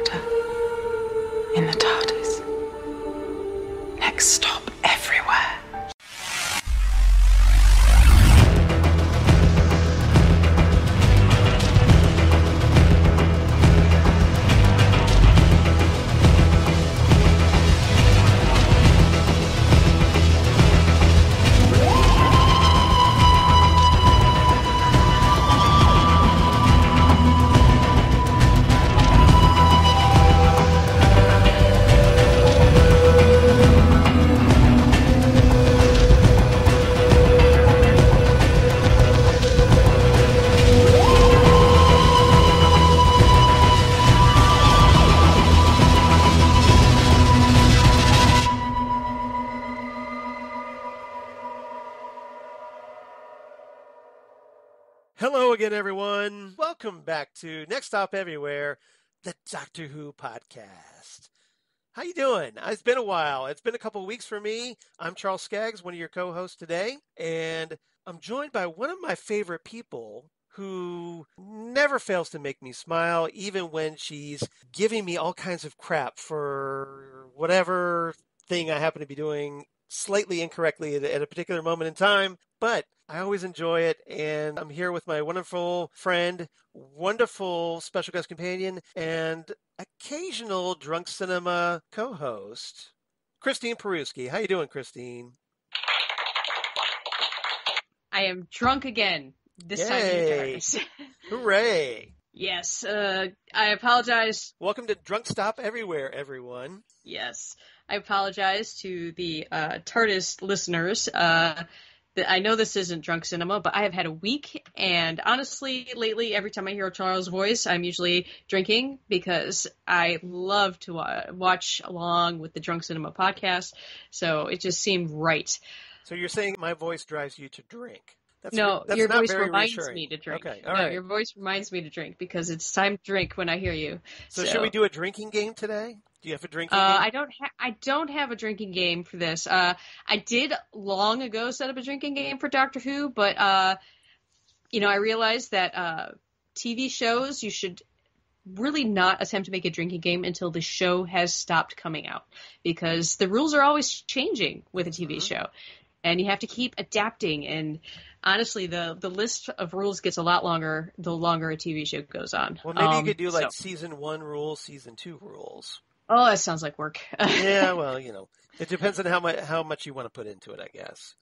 Doctor. In the TARDIS. Next stop everywhere. Hello again, everyone. Welcome back to Next Stop Everywhere, the Doctor Who podcast. How you doing? It's been a while. It's been a couple of weeks for me. I'm Charles Skaggs, one of your co-hosts today, and I'm joined by one of my favorite people who never fails to make me smile, even when she's giving me all kinds of crap for whatever thing I happen to be doing slightly incorrectly at a particular moment in time. But I always enjoy it, and I'm here with my wonderful friend, wonderful special guest companion, and occasional Drunk Cinema co-host, Christine Peruski. How you doing, Christine? I am drunk again. This time in the TARDIS. Hooray! Yes, I apologize. Welcome to Drunk Stop Everywhere, everyone. Yes, I apologize to the TARDIS listeners. I know this isn't Drunk Cinema, but I have had a week, and honestly, lately, every time I hear Charles' voice, I'm usually drinking because I love to watch along with the Drunk Cinema podcast, so it just seemed right. So you're saying my voice drives you to drink? That's your not voice very reminds reassuring. me to drink. Okay, all right. Your voice reminds me to drink because it's time to drink when I hear you. So should we do a drinking game today? Do you have a drinking game? I don't have a drinking game for this. I did long ago set up a drinking game for Doctor Who, but I realized that TV shows, you should really not attempt to make a drinking game until the show has stopped coming out, because the rules are always changing with a TV show, and you have to keep adapting. And honestly, the list of rules gets a lot longer the longer a TV show goes on. Well, maybe you could do season 1 rules, season 2 rules. Oh, that sounds like work. Yeah, well, it depends on how much you want to put into it, I guess.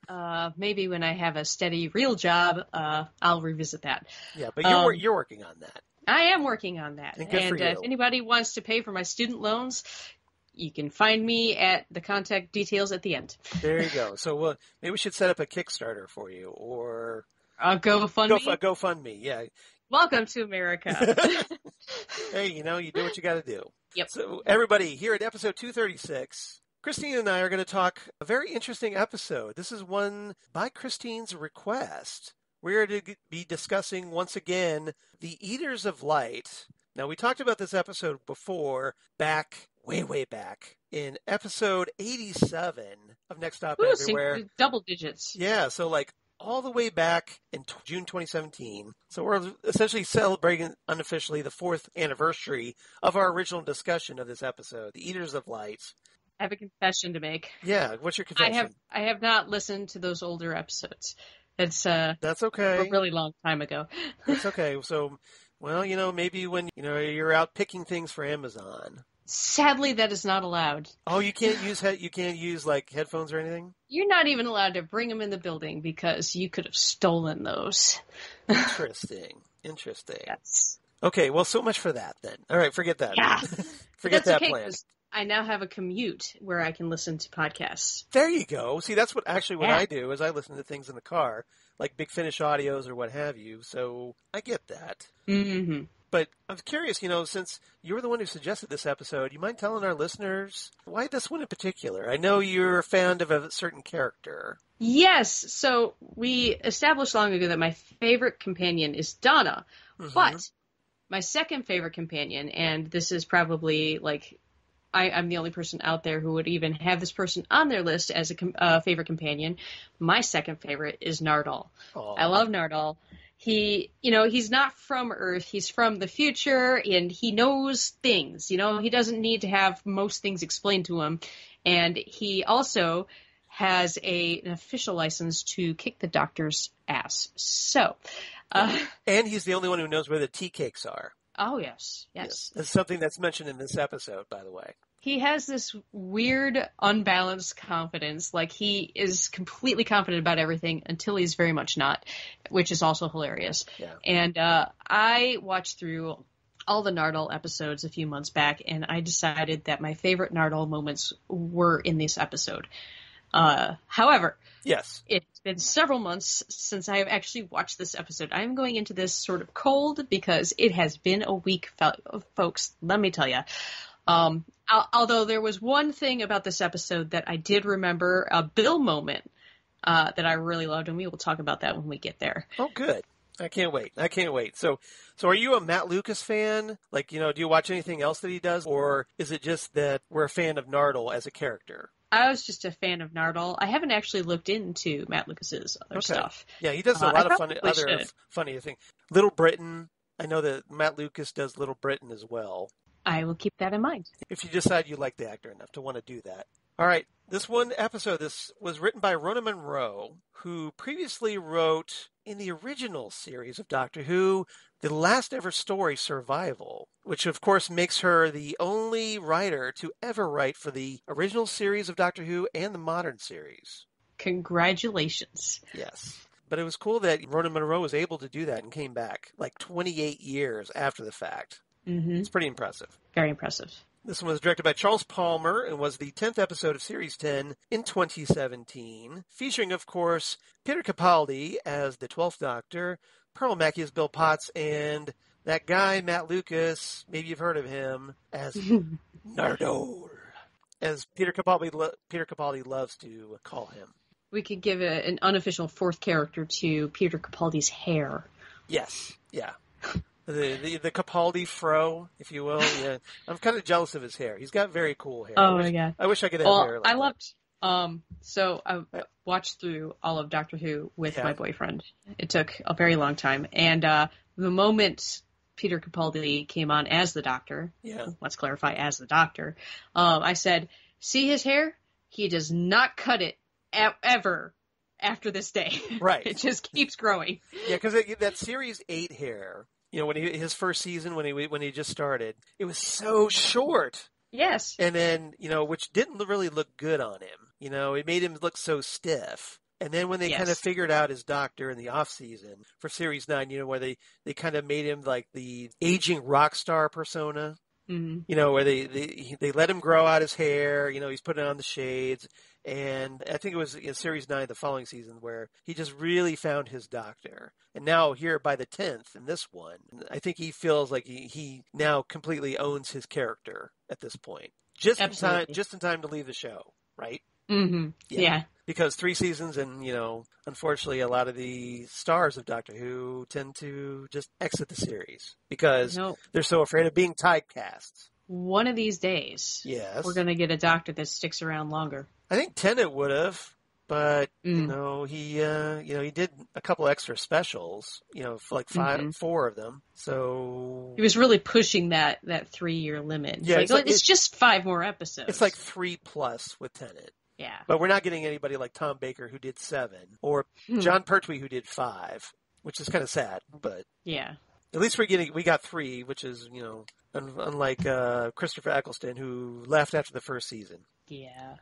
Maybe when I have a steady, real job, I'll revisit that. Yeah, but you're working on that. I am working on that. And good for you. If anybody wants to pay for my student loans, you can find me at the contact details at the end. There you go. So maybe we should set up a Kickstarter for you, or a GoFundMe. GoFundMe, yeah. Welcome to America. Hey, you do what you got to do. Yep. So everybody, here at episode 236, Christine and I are going to talk a very interesting episode. This is one by Christine's request. We're going to be discussing once again the Eaters of Light. Now, we talked about this episode before, way back in episode 87 of Next Stop Everywhere. Double digits. Yeah, so all the way back in June 2017. So we're essentially celebrating unofficially the 4th anniversary of our original discussion of this episode, The Eaters of Light. I have a confession to make. Yeah, what's your confession? I have not listened to those older episodes. That's okay. A really long time ago. That's okay. So, maybe when you're out picking things for Amazon. Sadly, that is not allowed. Oh, you can't use headphones or anything? You're not even allowed to bring them in the building because you could have stolen those. Interesting. Yes. Okay, well, so much for that then. All right, forget that. Yeah. Forget that plan. I now have a commute where I can listen to podcasts. There you go. See, that's what I do is I listen to things in the car, like Big Finish audios or what have you. So I get that. Mm-hmm. But I was curious, since you were the one who suggested this episode, you mind telling our listeners why this one in particular? I know you're a fan of a certain character. Yes. So we established long ago that my favorite companion is Donna. Mm-hmm. But my second favorite companion, and this is probably I'm the only person out there who would even have this person on their list as a favorite companion. My second favorite is Nardole. Aww. I love Nardole. he's not from Earth. He's from the future, and he knows things. He doesn't need to have most things explained to him. And he also has an official license to kick the Doctor's ass. So, and he's the only one who knows where the tea cakes are. Oh, yes. That's something that's mentioned in this episode, by the way. He has this weird, unbalanced confidence. Like, he is completely confident about everything until he's very much not, which is also hilarious. Yeah. And I watched through all the Nardole episodes a few months back, and I decided that my favorite Nardole moments were in this episode. However, yes, it's been several months since I have actually watched this episode. I'm going into this sort of cold because it has been a week, folks. Let me tell you. Although there was one thing about this episode that I did remember, a Bill moment that I really loved, and we will talk about that when we get there. Oh, good. I can't wait. So are you a Matt Lucas fan? Like, do you watch anything else that he does? Or is it just that we're a fan of Nardole as a character? I was just a fan of Nardole. I haven't actually looked into Matt Lucas's other stuff. Yeah, he does a lot of funny things. Little Britain. I know that Matt Lucas does Little Britain as well. I will keep that in mind. If you decide you like the actor enough to want to do that. All right. This one episode, this was written by Rona Munro, who previously wrote in the original series of Doctor Who, the last ever story, Survival, which of course makes her the only writer to ever write for the original series of Doctor Who and the modern series. Congratulations. Yes. But it was cool that Rona Munro was able to do that and came back like 28 years after the fact. Mm-hmm. It's pretty impressive. Very impressive. This one was directed by Charles Palmer and was the 10th episode of Series 10 in 2017, featuring, of course, Peter Capaldi as the 12th Doctor, Pearl Mackie as Bill Potts, and that guy, Matt Lucas, maybe you've heard of him, as Nardole, as Peter Capaldi loves to call him. We could give an unofficial fourth character to Peter Capaldi's hair. Yes, yeah. The Capaldi fro, if you will. Yeah, I'm kind of jealous of his hair. He's got very cool hair. My God! I wish I could have hair like that. loved. So I watched through all of Doctor Who with my boyfriend. It took a very long time, and the moment Peter Capaldi came on as the Doctor, let's clarify, as the Doctor, I said, "See his hair? He does not cut it ever." After this day, right? It just keeps growing. Yeah, because that Series 8 hair. When his first season, when he just started, it was so short. Yes. And then, which didn't really look good on him. It made him look so stiff. And then when they kind of figured out his Doctor in the off season for Series 9, where they kind of made him like the aging rock star persona. Mm-hmm. Where they let him grow out his hair. He's putting on the shades. And I think it was in Series 9, the following season, where he just really found his Doctor. And now here by the 10th in this one, I think he feels like he now completely owns his character at this point. Just in time to leave the show, right? Mm-hmm. Yeah. Because 3 seasons and, unfortunately a lot of the stars of Doctor Who tend to just exit the series because they're so afraid of being typecast. One of these days, we're going to get a Doctor that sticks around longer. I think Tennant would have, but he did a couple extra specials, for like 4 of them. So he was really pushing that 3-year limit. Yeah, it's just 5 more episodes. It's like 3+ with Tennant. Yeah, but we're not getting anybody like Tom Baker who did 7, or John Pertwee who did 5, which is kind of sad. But yeah, at least we got 3, which is unlike Christopher Eccleston who left after the first season. Yeah.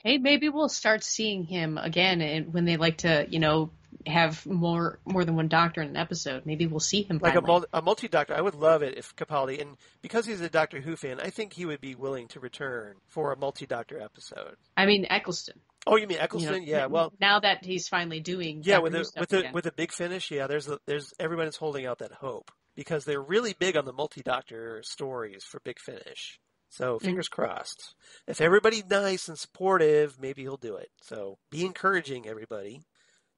Hey, maybe we'll start seeing him again, and when they like to, have more than one Doctor in an episode. Maybe we'll see him finally. Like a multi-Doctor. I would love it if Capaldi, and because he's a Doctor Who fan, I think he would be willing to return for a multi-Doctor episode. I mean, Eccleston. Oh, you mean Eccleston? Yeah. Well, now that he's finally doing with a Big Finish, there's everyone is holding out that hope because they're really big on the multi-Doctor stories for Big Finish. So fingers crossed. If everybody's nice and supportive, maybe he'll do it. So be encouraging, everybody.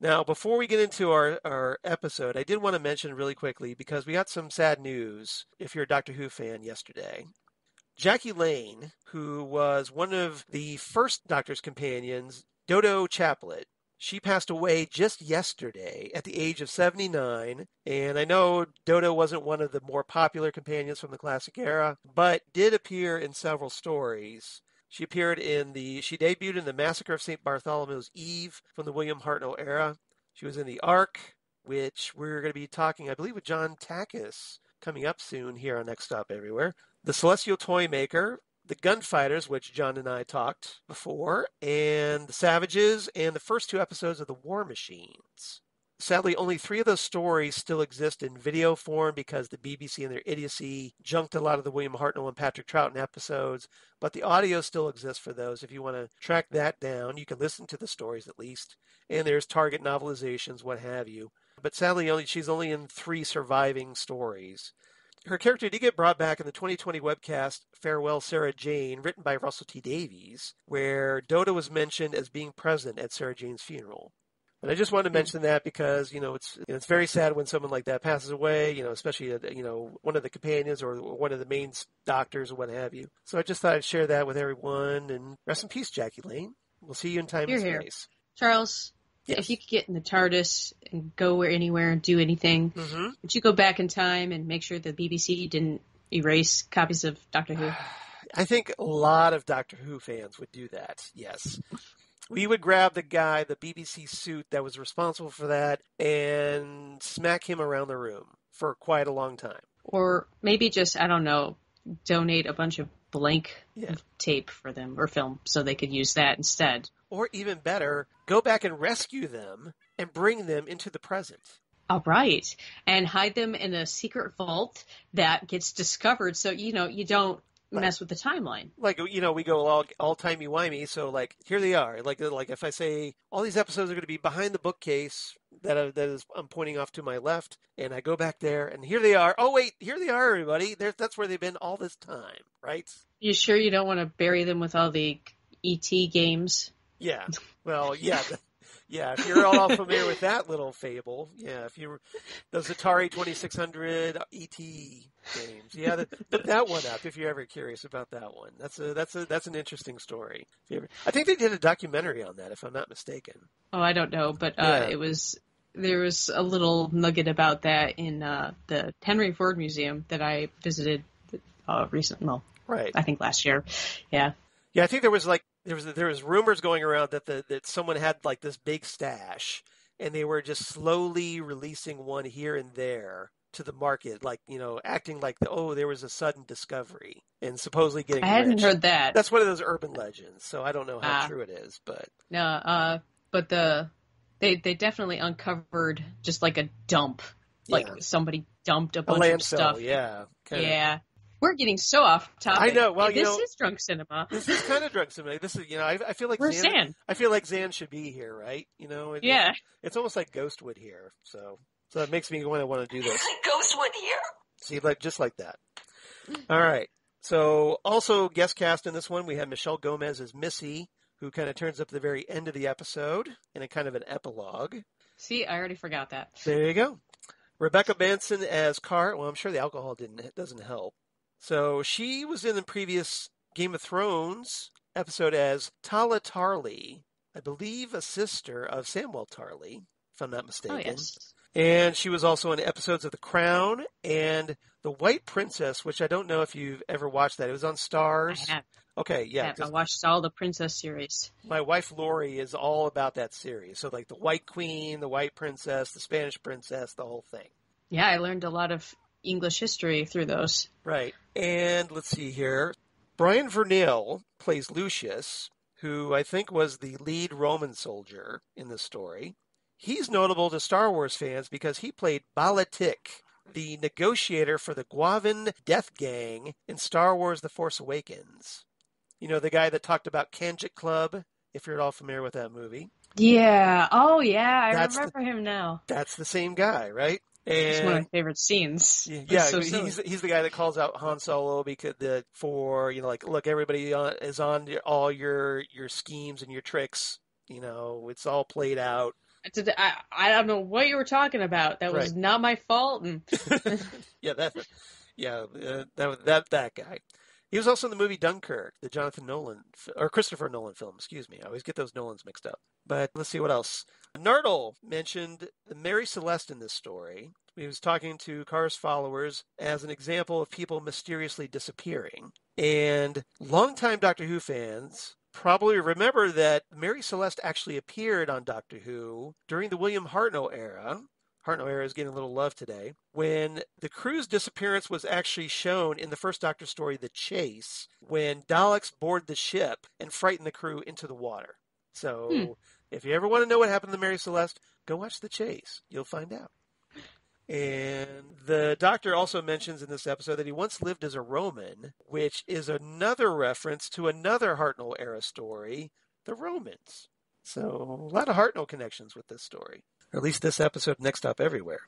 Now, before we get into our episode, I did want to mention really quickly, because we got some sad news if you're a Doctor Who fan yesterday. Jackie Lane, who was one of the first Doctor's companions, Dodo Chaplet, She passed away just yesterday at the age of 79. And I know Dodo wasn't one of the more popular companions from the classic era, but did appear in several stories. She debuted in the Massacre of St. Bartholomew's Eve from the William Hartnell era. She was in the Ark, which we're going to be talking, I believe, with John Takis coming up soon here on Next Stop Everywhere. The Celestial Toymaker, the Gunfighters, which John and I talked before, and the Savages, and the first 2 episodes of the War Machines. Sadly, only 3 of those stories still exist in video form because the BBC and their idiocy junked a lot of the William Hartnell and Patrick Troughton episodes, but the audio still exists for those. If you want to track that down, you can listen to the stories at least, and there's Target novelizations, what have you. But sadly, she's only in 3 surviving stories. Her character did get brought back in the 2020 webcast Farewell Sarah Jane, written by Russell T. Davies, where Dodo was mentioned as being present at Sarah Jane's funeral. But I just wanted to mention that because, it's very sad when someone like that passes away, especially, one of the companions or one of the main doctors or what have you. So I just thought I'd share that with everyone. And rest in peace, Jackie Lane. We'll see you in time and space. Charles, yes. If you could get in the TARDIS and go anywhere and do anything, would you go back in time and make sure the BBC didn't erase copies of Doctor Who? I think a lot of Doctor Who fans would do that, yes. We would grab the guy, the BBC suit that was responsible for that, and smack him around the room for quite a long time. Or maybe just, I don't know, donate a bunch of blank tape for them or film so they could use that instead. Or even better, go back and rescue them and bring them into the present. All right. And hide them in a secret vault that gets discovered so, you don't mess with the timeline. Like, we go all timey-wimey, so, here they are. Like if I say, all these episodes are going to be behind the bookcase I'm pointing off to my left, and I go back there, and here they are. Oh, wait, here they are, everybody. That's where they've been all this time, right? You sure you don't want to bury them with all the E.T. games? Yeah. Well, yeah. Yeah, if you're all familiar with that little fable, those Atari 2600 ET games, put that one up if you're ever curious about that one. That's an interesting story. I think they did a documentary on that, if I'm not mistaken. Oh, I don't know, but there was a little nugget about that in the Henry Ford Museum that I visited recently. Well, right. I think last year. Yeah. Yeah, I think there was rumors going around that someone had this big stash, and they were just slowly releasing one here and there to the market, acting like there was a sudden discovery and supposedly getting rich. I hadn't heard that. That's one of those urban legends, so I don't know how true it is, but no. But they definitely uncovered just like a dump, somebody dumped a bunch of stuff. Yeah. Yeah. We're getting so off topic. I know. Well, this is drunk cinema. This is kind of drunk cinema. This is, I feel like Where's Zan? I feel like Zan should be here, right? Yeah. It's almost like Ghostwood here, so it makes me want to do this. Ghostwood here. See, just like that. All right. So, also guest cast in this one, we have Michelle Gomez as Missy, who kind of turns up at the very end of the episode in a kind of an epilogue. See, I already forgot that. There you go. Rebecca Benson as Car. Well, I'm sure the alcohol doesn't help. So she was in the previous Game of Thrones episode as Tala Tarly, I believe a sister of Samwell Tarly, if I'm not mistaken. Oh, yes. And she was also in episodes of The Crown and The White Princess, which I don't know if you've ever watched that. It was on Starz. I have. Okay, yeah. I watched all the Princess series. My wife Lori is all about that series. So the White Queen, the White Princess, the Spanish Princess, the whole thing. Yeah, I learned a lot of English history through those. Right. And let's see here. Brian Vernil plays Lucius, who I think was the lead Roman soldier in the story. He's notable to Star Wars fans because he played Balatik, the negotiator for the Guavan Death Gang in Star Wars The Force Awakens. The guy that talked about Kanjik Club, if you're at all familiar with that movie. Yeah. Oh, yeah. I remember him now. That's the same guy, right? It's one of my favorite scenes. Yeah, so he's the guy that calls out Han Solo because look, everybody is on all your schemes and your tricks. It's all played out. I don't know what you were talking about. That was not my fault. And that guy. He was also in the movie Dunkirk, the Christopher Nolan film, excuse me. I always get those Nolans mixed up. But let's see what else. Nardole mentioned Mary Celeste in this story. He was talking to Carr's followers as an example of people mysteriously disappearing. And longtime Doctor Who fans probably remember that Mary Celeste actually appeared on Doctor Who during the William Hartnell era. Hartnell era is getting a little love today, when the crew's disappearance was actually shown in the first Doctor story, The Chase, when Daleks board the ship and frighten the crew into the water. So if you ever want to know what happened to Mary Celeste, go watch The Chase. You'll find out. And the Doctor also mentions in this episode that he once lived as a Roman, which is another reference to another Hartnell era story, The Romans. So a lot of Hartnell connections with this story. Or at least this episode, Next Stop Everywhere.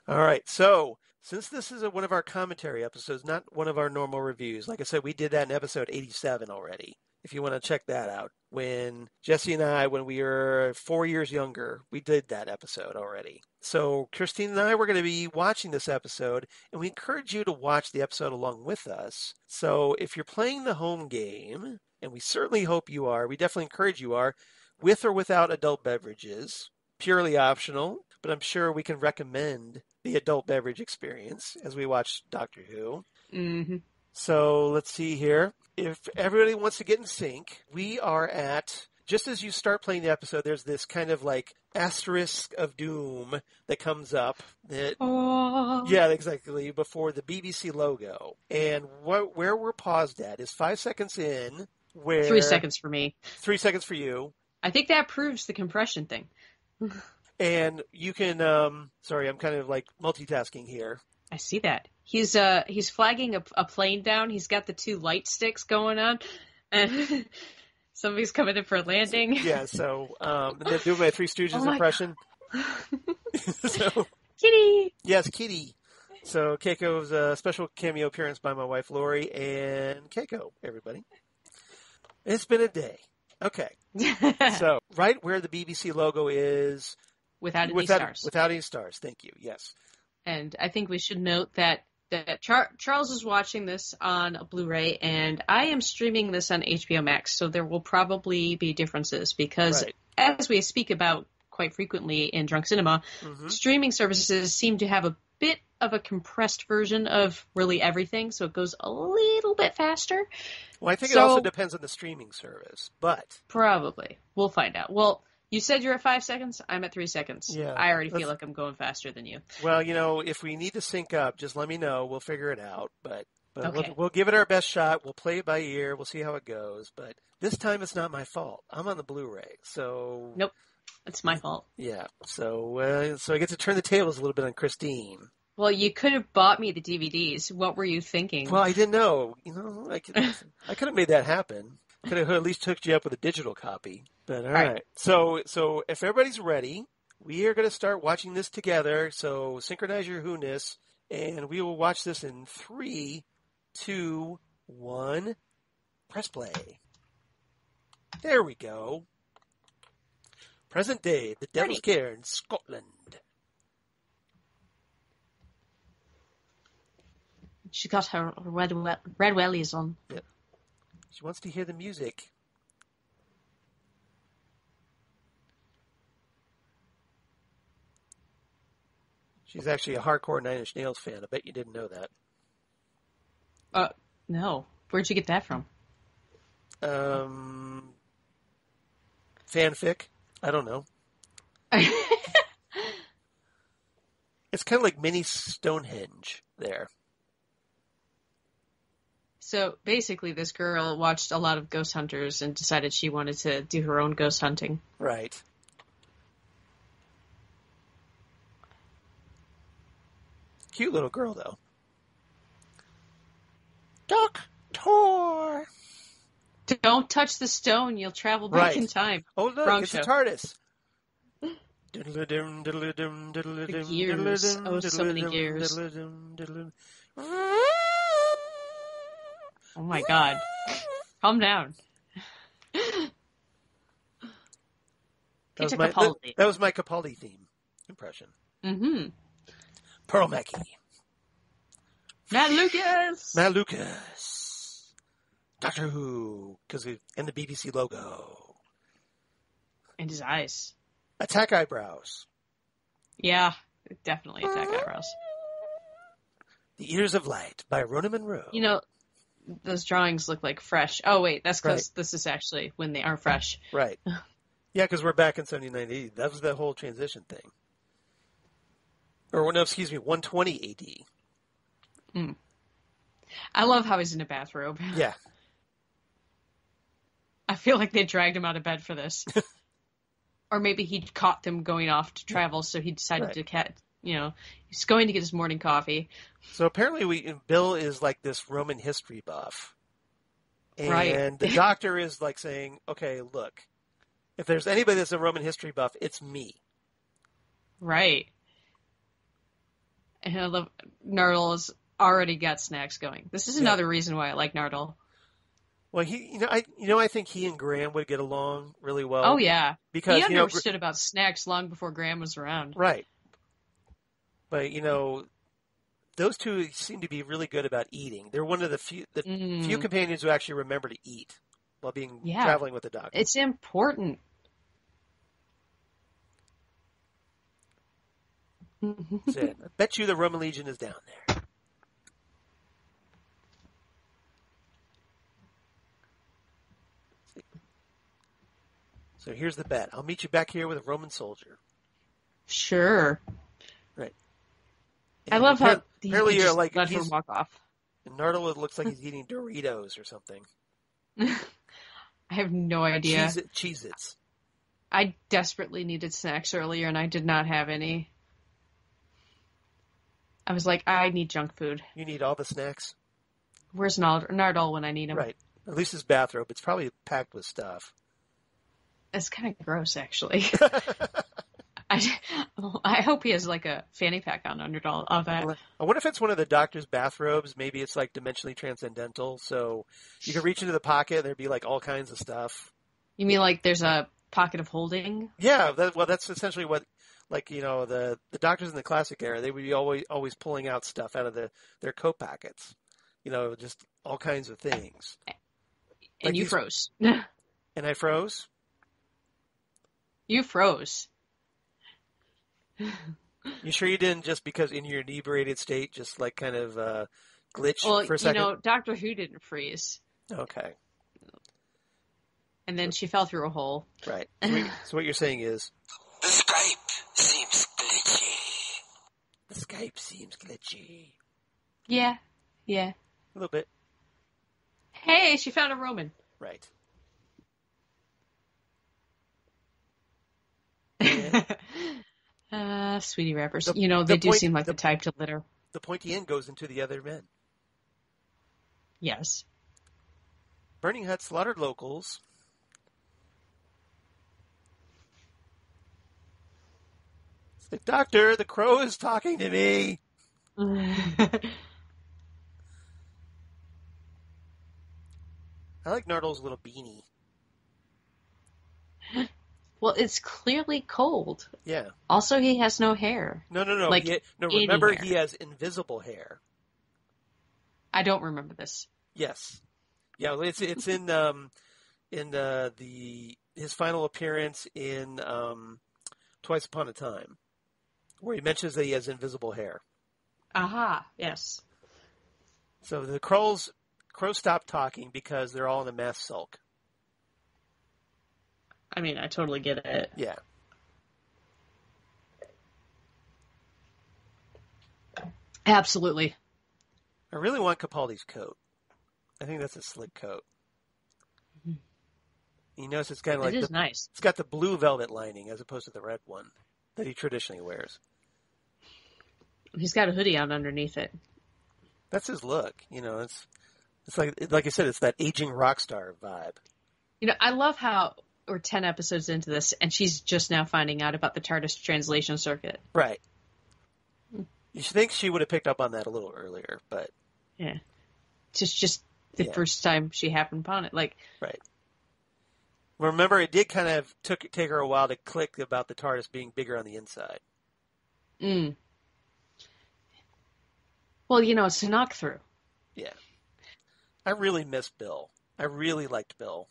All right, so since this is one of our commentary episodes, not one of our normal reviews, like I said, we did that in episode 87 already. If you want to check that out. When Jesse and I, when we were 4 years younger, we did that episode already. So Christine and I were going to be watching this episode, and we encourage you to watch the episode along with us. So if you're playing the home game, and we certainly hope you are, we definitely encourage you are, with or without adult beverages, purely optional, but I'm sure we can recommend the adult beverage experience as we watch Doctor Who. Mm-hmm. So let's see here. If everybody wants to get in sync, we are at, just as you start playing the episode, there's this kind of like asterisk of doom that comes up. Yeah, exactly, before the BBC logo. And where we're paused at is 5 seconds in. 3 seconds for me. 3 seconds for you. I think that proves the compression thing. And you can, sorry, I'm kind of like multitasking here. I see that. He's flagging a plane down. He's got the 2 light sticks going on, and somebody's coming in for a landing. Yeah, so, and then do my Three Stooges impression. So, Kitty! Yes, Kitty. So Keiko's a special cameo appearance by my wife Lori and Keiko, everybody. It's been a day. Okay. So, right where the BBC logo is. Without any stars. Without any stars, thank you, yes. And I think we should note that Charles is watching this on a Blu-ray, and I am streaming this on HBO Max, so there will probably be differences, because as we speak about quite frequently in Drunk Cinema, streaming services seem to have a bit of a compressed version of really everything, so it goes a little bit faster. Well, I think it also depends on the streaming service, but... Probably. We'll find out. Well, you said you're at 5 seconds. I'm at 3 seconds. Yeah, I already feel like I'm going faster than you. Well, you know, if we need to sync up, just let me know. We'll figure it out. But okay. we'll give it our best shot. We'll play it by ear. We'll see how it goes. But this time it's not my fault. I'm on the Blu-ray, so... Nope. It's my fault. Yeah. So I get to turn the tables a little bit on Christine. Well, you could have bought me the DVDs. What were you thinking? Well, I didn't know. You know, I could have made that happen. Could have at least hooked you up with a digital copy. But all right. So if everybody's ready, we are going to start watching this together. So synchronize your who-ness, and we will watch this in 3, 2, 1. Press play. There we go. Present day, the Devil's Care in Scotland. She got her red wellies on. Yeah. She wants to hear the music. She's actually a hardcore Nine Inch Nails fan. I bet you didn't know that. No. Where'd you get that from? Fanfic? I don't know. It's kind of like mini Stonehenge there. So basically this girl watched a lot of ghost hunters and decided she wanted to do her own ghost hunting. Right. Cute little girl, though. Doctor! Don't touch the stone. You'll travel back in time. Oh, look, Wrong it's show. a TARDIS. The gears. Oh, so many gears. Oh my god. Calm down. Peter Capaldi. That was my Capaldi theme impression. Mm-hmm. Pearl Mackie. Matt Lucas. Matt Lucas. Doctor Who, and the BBC logo. And his eyes. Attack eyebrows. Yeah, definitely attack eyebrows. The Ears of Light by Rona Munro. You know, those drawings look like fresh. Oh, wait, that's because this is actually when they are fresh. Right. Yeah, because we're back in 79 AD. That was the whole transition thing. Or, no, excuse me, 120 AD. Mm. I love how he's in a bathrobe. Yeah. I feel like they dragged him out of bed for this. Or maybe he caught them going off to travel, so he decided to he's going to get his morning coffee. So apparently Bill is like this Roman history buff. And the doctor is like saying, okay, look, if there's anybody that's a Roman history buff, it's me. Right. And I love Nardole has already got snacks going. This is another reason why I like Nardole. Well, I think he and Graham would get along really well. Oh yeah, because he understood about snacks long before Graham was around. Right, but those two seem to be really good about eating. They're one of the few companions who actually remember to eat while traveling with the doctor. It's important. That's it. I bet you the Roman Legion is down there. So here's the bet. I'll meet you back here with a Roman soldier. Sure. Right. And I love how apparently you're like let him walk off. And Nardole looks like he's eating Doritos or something. I have no idea. Cheez-Its. I desperately needed snacks earlier, and I did not have any. I was like, I need junk food. You need all the snacks? Where's Nardole when I need him? Right. At least his bathrobe. It's probably packed with stuff. It's kind of gross, actually. I hope he has like a fanny pack on under all of that. I wonder if it's one of the doctor's bathrobes. Maybe it's like dimensionally transcendental, so you can reach into the pocket and there'd be like all kinds of stuff. You mean like there's a pocket of holding? Yeah, that's essentially what, the doctors in the classic era, they would be always pulling out stuff out of their coat pockets. Just all kinds of things. And you froze. And I froze? You froze. You sure you didn't just because in your inebriated state, just like kind of glitch for a second? Doctor Who didn't freeze. Okay. And then she fell through a hole. Right. So what you're saying is... The Skype seems glitchy. The Skype seems glitchy. Yeah. Yeah. A little bit. Hey, she found a Roman. Right. Sweetie wrappers. They do seem like the type to litter. The pointy end goes into the other men. Yes. Burning hut slaughtered locals. It's like, Doctor, the crow is talking to me. I like Nardole's little beanie. Well, it's clearly cold. Yeah. Also, he has no hair. No. Remember, he has invisible hair. I don't remember this. Yes. Yeah, it's in his final appearance in Twice Upon a Time, where he mentions that he has invisible hair. Aha, yes. So the crows stop talking because they're all in a mass sulk. I mean, I totally get it. Yeah. Absolutely. I really want Capaldi's coat. I think that's a slick coat. Mm-hmm. You notice it's kind of like... It is nice. It's got the blue velvet lining as opposed to the red one that he traditionally wears. He's got a hoodie on underneath it. That's his look. It's like I said, it's that aging rock star vibe. I love how we're 10 episodes into this, and she's just now finding out about the TARDIS translation circuit. Right. You think she would have picked up on that a little earlier, but... Yeah. Just the first time she happened upon it. Right. Remember, it did kind of take her a while to click about the TARDIS being bigger on the inside. Mm. Well, it's a knock through. Yeah. I really miss Bill. I really liked Bill.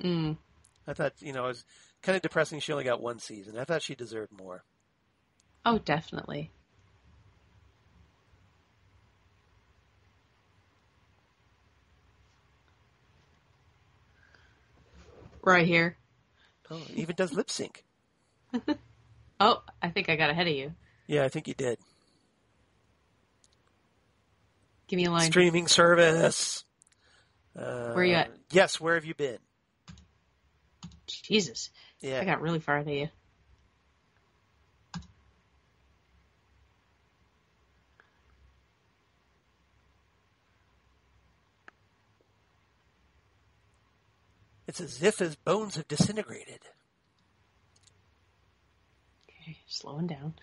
Mm. I thought, it was kind of depressing she only got one season. I thought she deserved more. Oh, definitely. Right here. Oh, it even does lip sync. Oh, I think I got ahead of you. Yeah, I think you did. Give me a line. Streaming service. Where you at? Yes, where have you been? Jesus. Yeah. I got really far ahead of you. It's as if his bones have disintegrated. Okay, slowing down.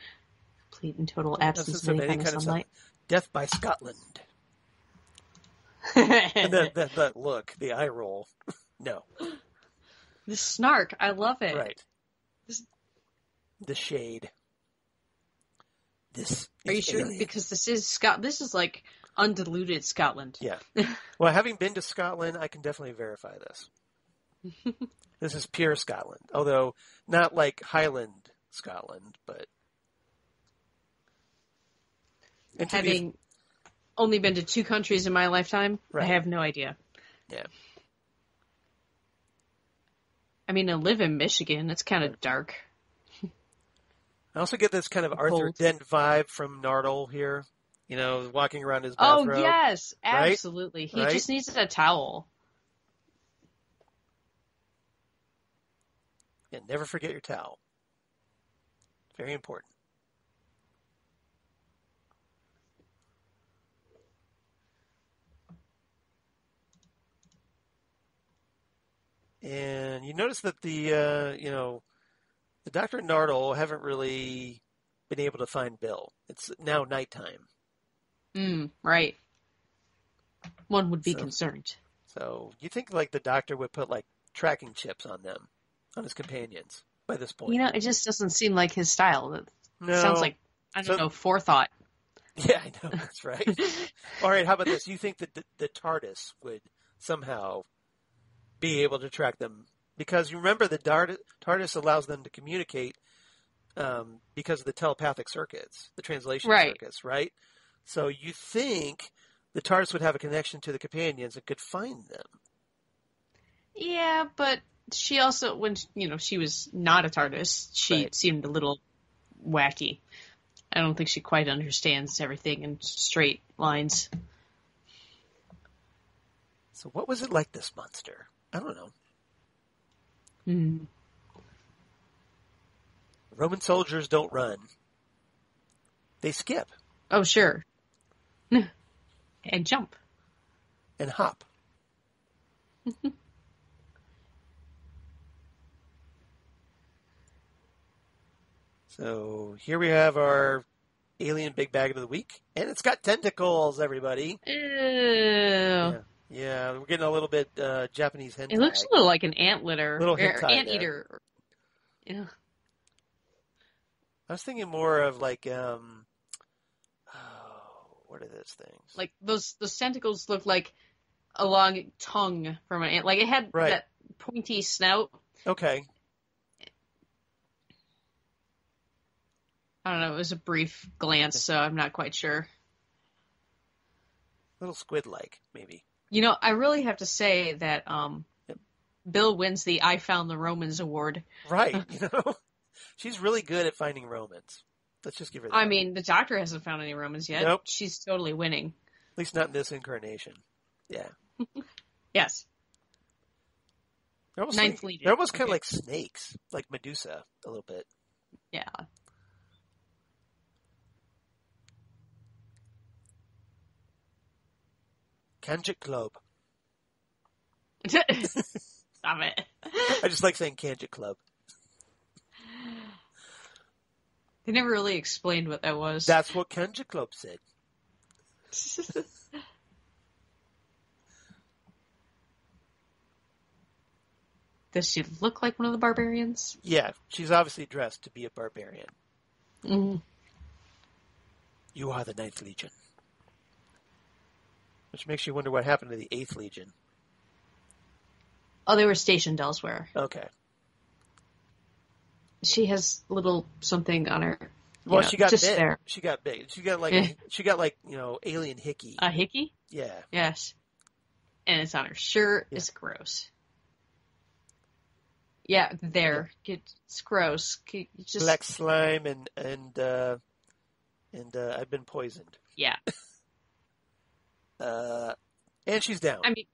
Complete and total absence of any kind of sunlight. Death by Scotland. And the look, the eye roll. No. The snark, I love it. Right. The shade. This. Are you sure? Alien. Because this is This is like undiluted Scotland. Yeah. Well, having been to Scotland, I can definitely verify this. This is pure Scotland, although not like Highland Scotland, but having only been to 2 countries in my lifetime, right. I have no idea. Yeah. I mean, I live in Michigan. It's kind of dark. I also get this kind of Arthur Dent vibe from Nardole here. Walking around his bathrobe. Oh, yes, right? absolutely. He just needs a towel. And never forget your towel. Very important. And you notice that the Doctor and Nardole haven't really been able to find Bill. It's now nighttime. Right. One would be concerned. So you think like the Doctor would put like tracking chips on them, on his companions by this point. It just doesn't seem like his style. It No. sounds like, I don't know, forethought. Yeah, I know. That's right. All right, how about this? You think that the TARDIS would somehow be able to track them? Because you remember the TARDIS allows them to communicate because of the telepathic circuits, the translation circuits, right? So you think the TARDIS would have a connection to the companions and could find them. Yeah, but she also, when she was not a TARDIS, she seemed a little wacky. I don't think she quite understands everything in straight lines. So what was it like, this monster? I don't know. Roman soldiers don't run. They skip. Oh, sure. And jump. And hop. So here we have our alien big bag of the week. And it's got tentacles, everybody. Ew. Yeah, we're getting a little bit Japanese hentai. It looks a little like an ant litter. Little or anteater. Yeah. I was thinking more of like, what are those things? Like those tentacles look like a long tongue from an ant. Like it had that pointy snout. Okay. I don't know. It was a brief glance, so I'm not quite sure. Little squid-like, maybe. I really have to say that Bill wins the I Found the Romans award. Right. She's really good at finding Romans. Let's just give her that. I mean, the Doctor hasn't found any Romans yet. Nope. She's totally winning. At least not in this incarnation. Yeah. Yes. They're almost Ninth Legion. They're almost kind of like snakes, like Medusa, a little bit. Yeah. Kanjik Club. Stop it. I just like saying Kanjik Club. They never really explained what that was. That's what Kanjik Club said. Does she look like one of the barbarians? Yeah, she's obviously dressed to be a barbarian. Mm-hmm. You are the 9th Legion. Which makes you wonder what happened to the 8th Legion. Oh, they were stationed elsewhere. Okay. She has little something on her. Well, she got just big. there. She got big. She got like alien hickey. A hickey? Yeah. Yes. And it's on her shirt. Yeah. It's gross. Yeah, there. Yeah. It's gross. Just... Black slime and I've been poisoned. Yeah. And she's down. I mean,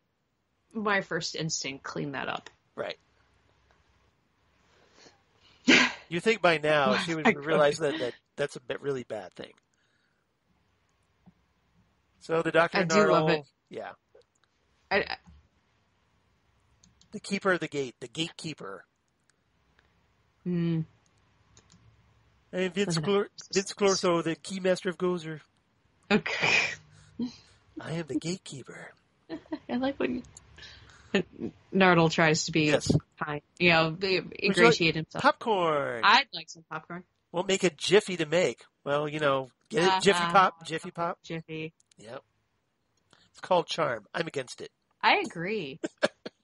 my first instinct, clean that up. Right. You think by now she would realize that that's a really bad thing. So the Dr. I do love it. Yeah. I The keeper of the gate, the gatekeeper. Mm. Hey, Vince Clortho, the keymaster of Gozer. Okay. I am the gatekeeper. I like when Nardole tries to be kind. Ingratiate himself. Popcorn. I'd like some popcorn. We'll make a jiffy to make. Well, get it? Jiffy Pop? Jiffy Pop? Jiffy. Yep. It's called charm. I'm against it. I agree.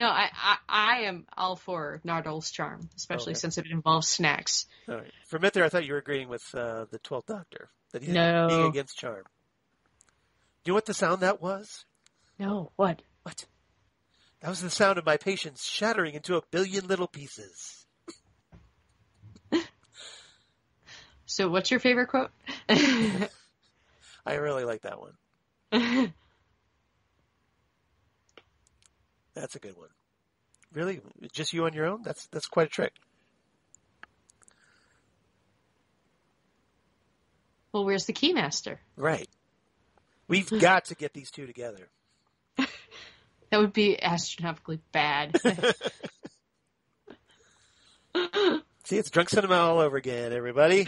No, I am all for Nardole's charm, especially since it involves snacks. All right. For a minute there, I thought you were agreeing with the 12th Doctor. That he's being against charm. Do you know what the sound that was? No, what? What? That was the sound of my patience shattering into a billion little pieces. So what's your favorite quote? I really like that one. That's a good one. Really? Just you on your own? That's quite a trick. Well, where's the keymaster? Right. We've got to get these two together. That would be astronomically bad. See, it's drunk cinema all over again, everybody.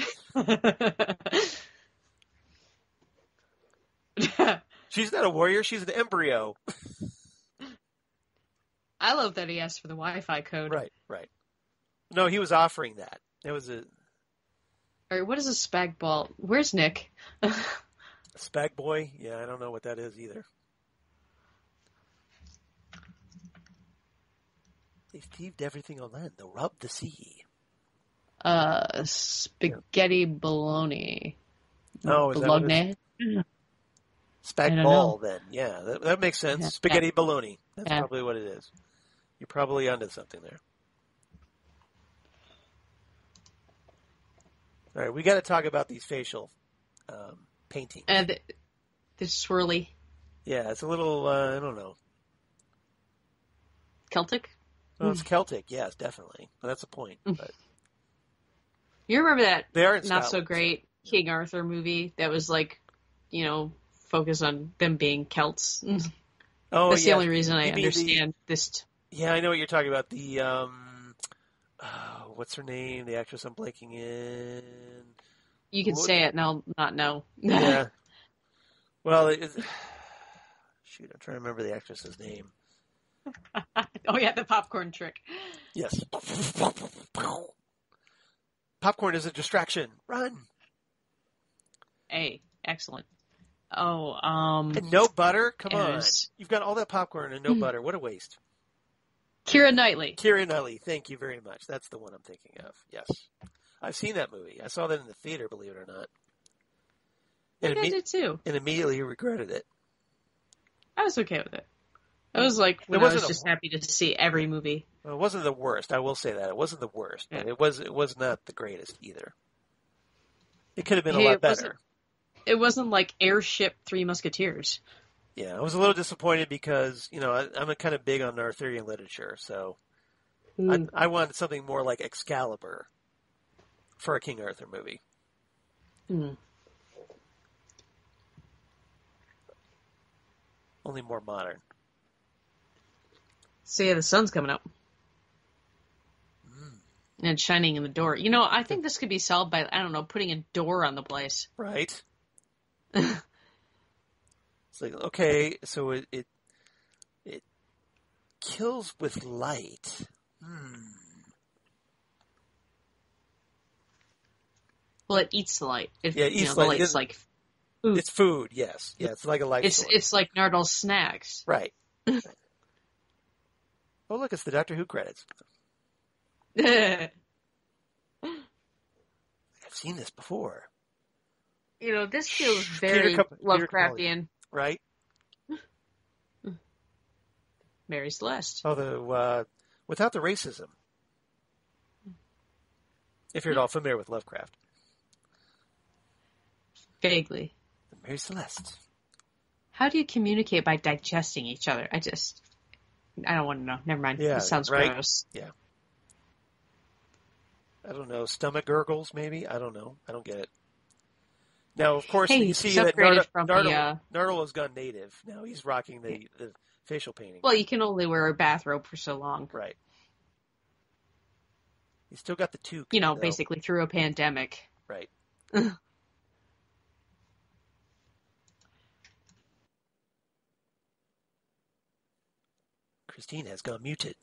She's not a warrior, she's an embryo. I love that he asked for the Wi-Fi code. Right. No, he was offering that. It was a... All right, what is a spag ball? Where's Nick? A spag boy? Yeah, I don't know what that is either. They thieved everything on land. They'll rob the sea. Spaghetti bologna. Oh, is bologna? that spag ball, then. Yeah, that makes sense. Yeah. Spaghetti bologna. That's probably what it is. You're probably onto something there. All right, we got to talk about these facial paintings. The swirly. Yeah, it's a little, I don't know. Celtic? Well, it's Celtic, yes, definitely. Well, that's the point. But you remember that not Scotland, so great King Arthur movie that was like, focused on them being Celts? Oh, that's the only reason I understand this. Yeah, I know what you're talking about. The, what's her name? The actress I'm blanking in. You can say it and I'll not know. Yeah. Well, shoot, I'm trying to remember the actress's name. Oh, yeah, the popcorn trick. Yes. Popcorn is a distraction. Run. Hey, excellent. Oh, and no butter? Come on. You've got all that popcorn and no butter. What a waste. Keira Knightley. Thank you very much. That's the one I'm thinking of. Yes. I've seen that movie. I saw that in the theater, believe it or not. I think I did too. And immediately regretted it. I was okay with it. I was like, when I was just happy to see every movie. Well, it wasn't the worst. I will say that. It wasn't the worst. But it was not the greatest either. It could have been a lot better. It wasn't like Airship Three Musketeers. Yeah, I was a little disappointed because, I'm kind of big on Arthurian literature, so I wanted something more like Excalibur for a King Arthur movie. Only more modern. So yeah, the sun's coming up. And it's shining in the door. I think this could be solved by, I don't know, putting a door on the place. Right. It's like, okay, so it kills with light. Well, it eats the light. It eats the light's like food. It's food, yes. Yeah, it's like a light source. It's like Nardole's snacks. Right. Oh, look, it's the Doctor Who credits. You I've seen this before. know, this feels Peter very Peter Lovecraftian. Right? Mary Celeste. Although, without the racism. If you're at all familiar with Lovecraft. Vaguely. Mary Celeste. How do you communicate by digesting each other? I don't want to know. Never mind. Yeah, It sounds right? gross. Yeah. I don't know. Stomach gurgles, maybe? I don't know. I don't get it. Now, of course, Hey, you see he's that upgraded from the, Nardole has gone native. Now he's rocking the facial painting. well, you can only wear a bathrobe for so long. Right. He's still got the toque. You know, though. basically through a pandemic. Right. Christine has gone muted.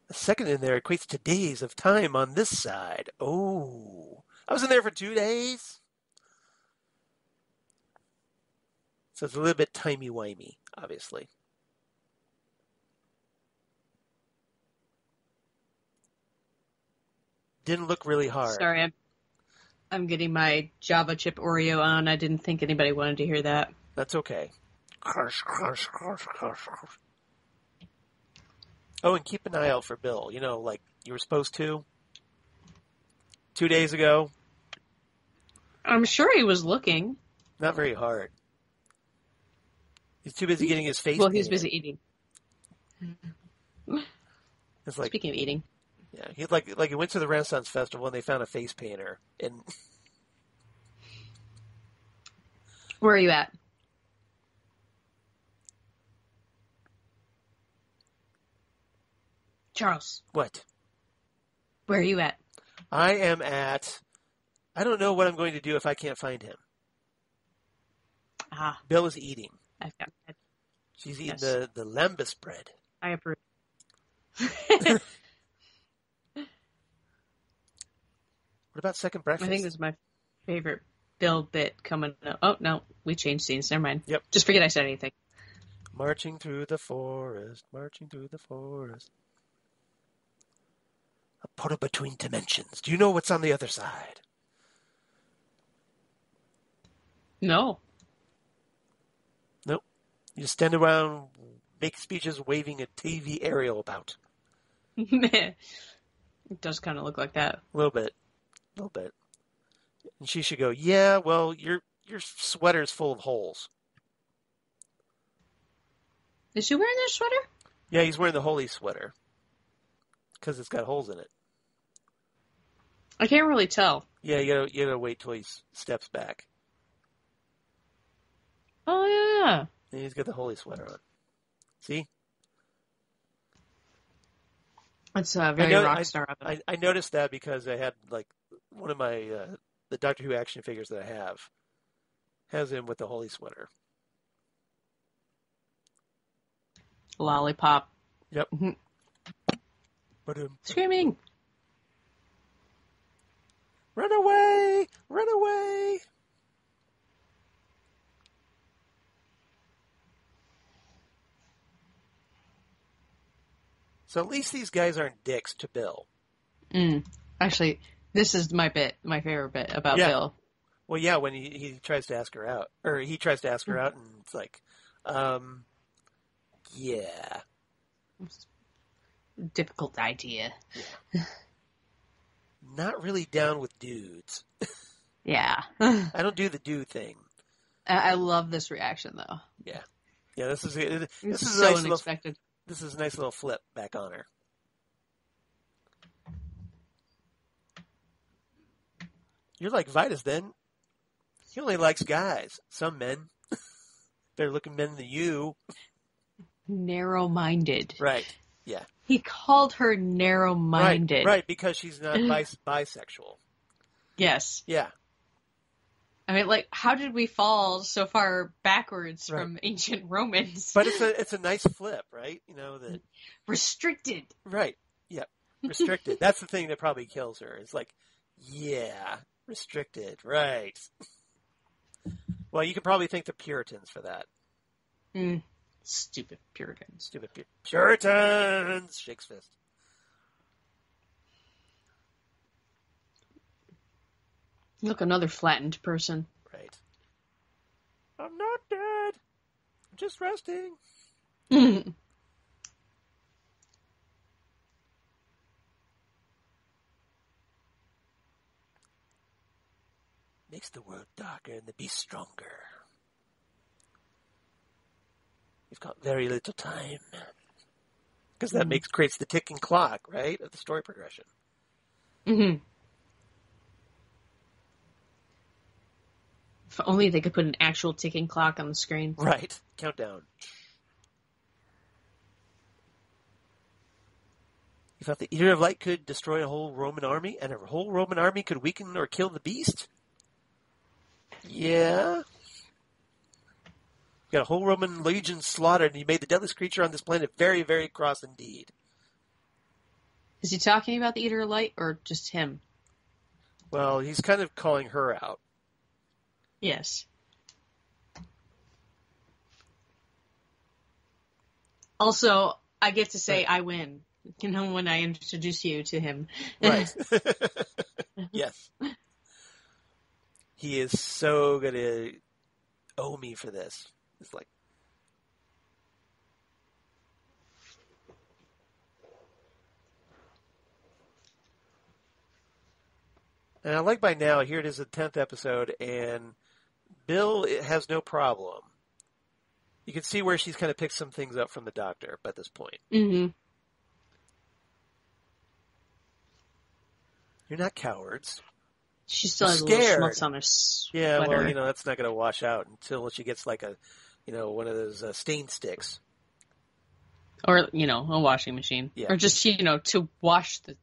A second in there equates to days of time on this side. Oh, I was in there for 2 days. So it's a little bit timey-wimey, obviously. Didn't look really hard. Sorry, I'm getting my Java chip Oreo on. I didn't think anybody wanted to hear that. That's okay. Oh, and keep an eye out for Bill. You know, like you were supposed to 2 days ago. I'm sure he was looking. Not very hard. He's too busy getting his face Well, he was painted. busy eating. It's like, Speaking of eating. yeah, he like he went to the Renaissance Festival and they found a face painter. And Where are you at? Charles, what? where are you at? I am at. I don't know what I'm going to do if I can't find him. Ah, Bill is eating. I've got it. She's eating Yes. the lembas bread. I approve. What about second I breakfast? think this is my favorite Bill bit coming up. Oh, no, we changed scenes. Never mind. Yep. Just forget I said anything. Marching through the forest, marching through the forest. A portal between dimensions. Do you know what's on the other side? No. Nope. You just stand around, make speeches, waving a TV aerial about. It does kind of look like that. A little bit. A little bit. And she should go, yeah, well, your sweater's full of holes. Is she wearing that sweater? Yeah, he's wearing the holy sweater. Because it's got holes in it. I can't really tell. Yeah, you gotta wait till he steps back. Oh, yeah. And he's got the holy sweater on. See? It's very rock star of it. I noticed that because I had, like, one of my, the Doctor Who action figures that I have has him with the holy sweater. Lollipop. Yep. Mhm. But Screaming. run away! Run away! So at least these guys aren't dicks to Bill. Actually, this is my favorite bit about Yeah. Bill. Well, yeah, when he tries to ask her out, or he tries to ask her out, and it's like, yeah. Difficult idea. Not really down with dudes. Yeah. I don't do the dude thing. I love this reaction, though. Yeah. Yeah, this is This a is nice so little, unexpected. this is a nice little flip back on her. You're like Vitus then. He only likes guys. Some men. Better looking men than you. Narrow-minded. Right. Yeah. He called her narrow-minded. Right, because she's not bisexual. Yes. Yeah. I mean, like, how did we fall so far backwards Right. from ancient Romans? But it's a nice flip, right? You know that. Restricted. Right. Yeah. Restricted. That's the thing that probably kills her. It's like, yeah, restricted. Right. Well, you could probably thank the Puritans for that. Stupid Puritans. Stupid Puritans! Shakes fist. Look, another flattened person. Right. I'm not dead. I'm just resting. Makes the world darker and the beast stronger. We've got very little time. Because that creates the ticking clock, right, of the story progression. Mm-hmm. If only they could put an actual ticking clock on the screen. Right. Countdown. You thought the Eater of Light could destroy a whole Roman army, and a whole Roman army could weaken or kill the beast? Yeah. You got a whole Roman legion slaughtered, and you made the deadliest creature on this planet very, very cross indeed. Is he talking about the Eater of Light, or just him? Well, he's kind of calling her out. Yes. Also, I get to say I win, when I introduce you to him. Right. Yes. He is so going to owe me for this. It's like... And I like by now, here it is the 10th episode, and Bill has no problem. You can see where she's kind of picked some things up from the Doctor by this point. Mm-hmm. You're not cowards. She still has scared. a little schmutz on her sweater. Yeah, well, that's not going to wash out until she gets like one of those stain sticks. Or, a washing machine. Yeah. Or just, to wash the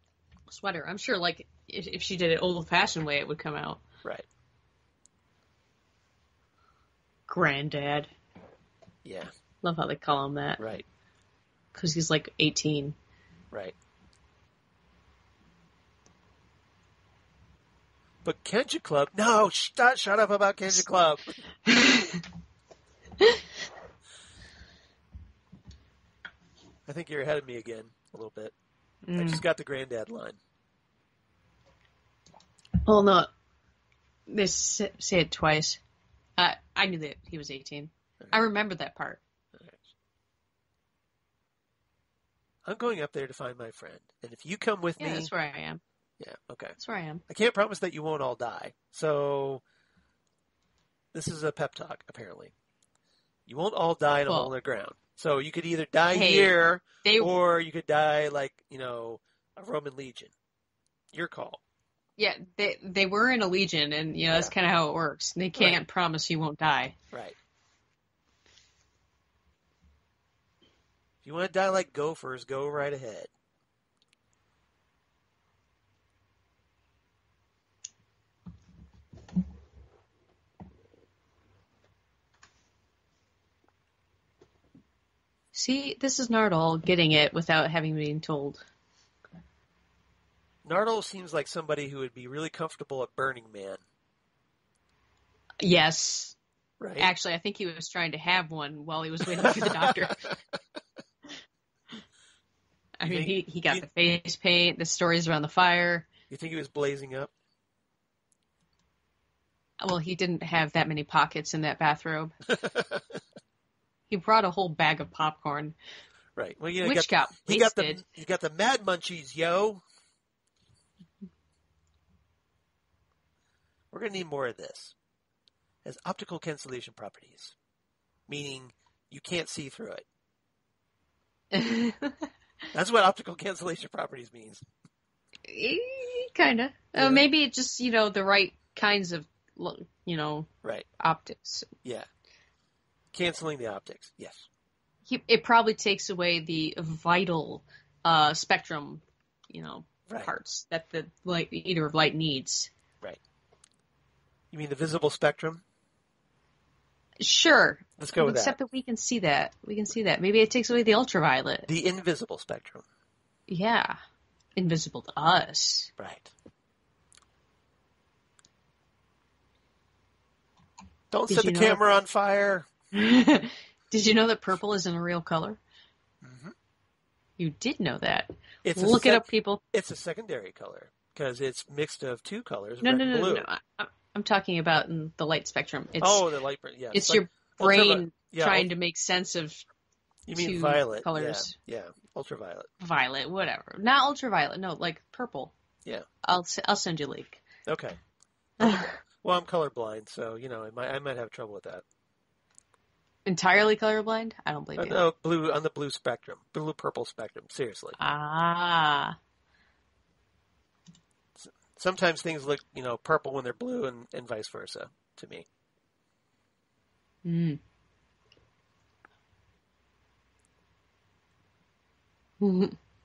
sweater. I'm sure, like, if she did it old-fashioned way, it would come out. Right. Granddad. Yeah. Love how they call him that. Right. Because he's, like, 18. Right. But Kenja Club... No, shut up about Kenja Club. I think you're ahead of me again a little bit. I just got the granddad line. Well, no. They say it twice. I knew that he was 18. Okay. I remember that part. Okay. I'm going up there to find my friend. And if you come with me... Yeah, that's where I am. Yeah, okay. That's where I am. I can't promise that you won't all die. So, this is a pep talk, apparently. You won't all die in a hole in the ground. So, you could either die here, or you could die like, a Roman legion. Your call. Yeah, they were in a legion, and, that's kind of how it works. They can't promise you won't die. Right. If you want to die like gophers, go right ahead. See, this is Nardole getting it without having been told. Nardole seems like somebody who would be really comfortable at Burning Man. Yes. Right. Actually, I think he was trying to have one while he was waiting for the Doctor. I mean, he got the face paint, the stories around the fire. You think he was blazing up? Well, he didn't have that many pockets in that bathrobe. He brought a whole bag of popcorn. Right. Well, which got wasted. You got the Mad Munchies, yo. We're going to need more of this. It has optical cancellation properties, meaning you can't see through it. That's what optical cancellation properties means. Kind of. Yeah. Maybe it just, the right kinds of, right. optics. Yeah. Canceling the optics, yes. It probably takes away the vital spectrum, right. parts that the Eater of Light needs. Right. You mean the visible spectrum? Sure. Let's go with Except that we can see that. Maybe it takes away the ultraviolet. The invisible spectrum. Yeah. Invisible to us. Right. Don't set the camera on fire. Did you know that purple isn't a real color? Mm-hmm. You did know that. It's Look it up, people. It's a secondary color because it's mixed of two colors, No, red no, and no, blue. no. I'm talking about in the light spectrum. It's, the light. Yes, it's like your brain trying to make sense of You mean two violet? colors. Yeah, ultraviolet. Violet, whatever. Not ultraviolet. No, like purple. Yeah. I'll send you a link. Okay. Well, I'm colorblind, so I might have trouble with that. Entirely colorblind? I don't believe you. No, blue on the blue spectrum, blue-purple spectrum. Seriously. Ah. Sometimes things look, purple when they're blue, and vice versa to me. Mm.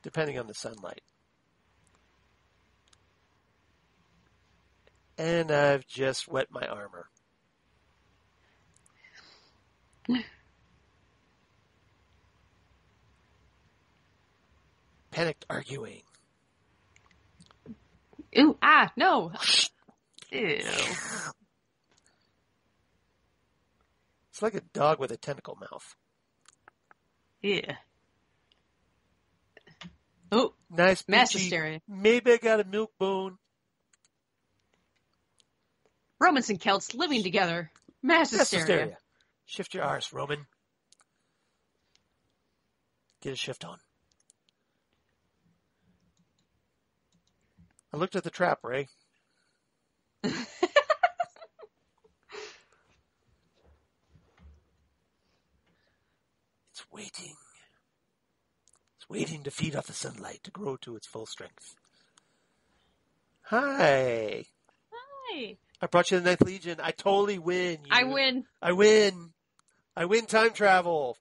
Depending on the sunlight. And I've just wet my armor. Panicked arguing. Ooh, no. Ew. It's like a dog with a tentacle mouth. Yeah. Oh, nice mass peachy. hysteria. Maybe I got a milk bone. Romans and Celts living together. Mass hysteria. Shift your arse, Roman. Get a shift on. I looked at the trap, Ray. It's waiting. It's waiting to feed off the sunlight to grow to its full strength. Hi. Hi. I brought you the Ninth Legion. I totally win. I win. I win. I win time travel.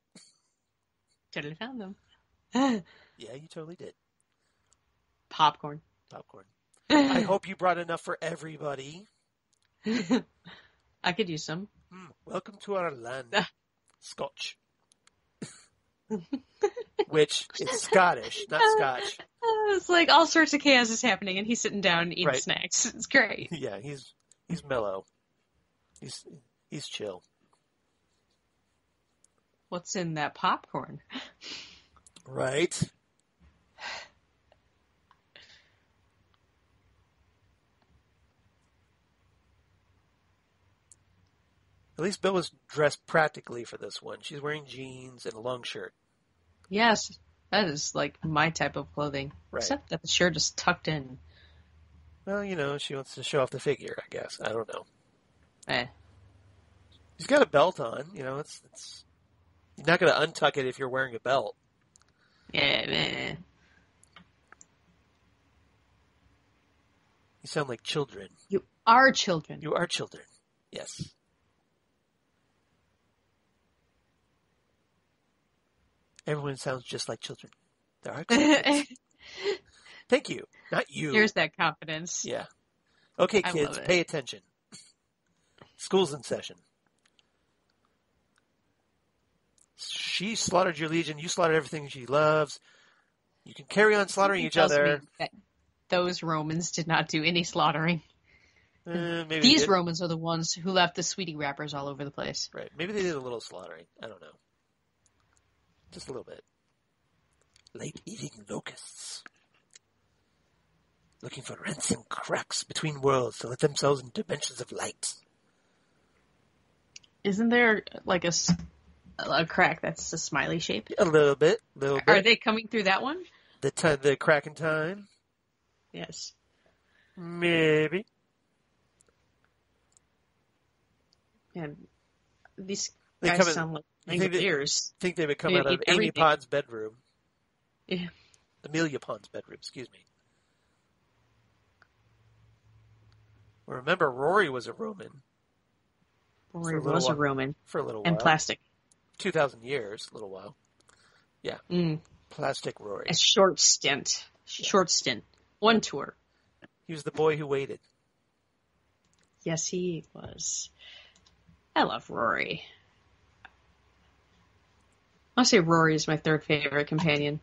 Totally found them. Yeah, you totally did. Popcorn. I hope you brought enough for everybody. I could use some. Welcome to our land. Scotch. Which is Scottish, not Scotch. It's like all sorts of chaos is happening, and he's sitting down and eating snacks. It's great. Yeah, he's mellow. He's chill. What's in that popcorn? Right. At least Bill was dressed practically for this one. She's wearing jeans and a long shirt. Yes, that is like my type of clothing. Right. Except that the shirt is tucked in. Well, she wants to show off the figure, I guess. I don't know. She's got a belt on. It's you're not going to untuck it if you're wearing a belt. Yeah. You sound like children. You are children. You are children. Yes. Everyone sounds just like children. There are children. Thank you. Not you. Here's that confidence. Yeah. Okay, kids, pay attention. School's in session. She slaughtered your legion. You slaughtered everything she loves. You can carry on slaughtering each other. That those Romans did not do any slaughtering. Maybe These Romans are the ones who left the sweetie wrappers all over the place. Right. Maybe they did a little slaughtering. I don't know. Just a little bit. Late eating locusts. Looking for rents and cracks between worlds to let themselves in dimensions of light. Isn't there like a crack that's a smiley shape? A little bit. Are they coming through that one? The crack in time? Yes. Maybe. And these guys sound like ears. Think they would come out of Amy Pond's bedroom. Yeah. Amelia Pond's bedroom, excuse me. Well, remember, Rory was a Roman. Rory was a Roman. For a little while. And plastic. 2,000 years, a little while. Yeah. Plastic Rory. A short stint. Short stint. One tour. He was the boy who waited. Yes, he was. I love Rory. I'll say Rory is my third favorite companion.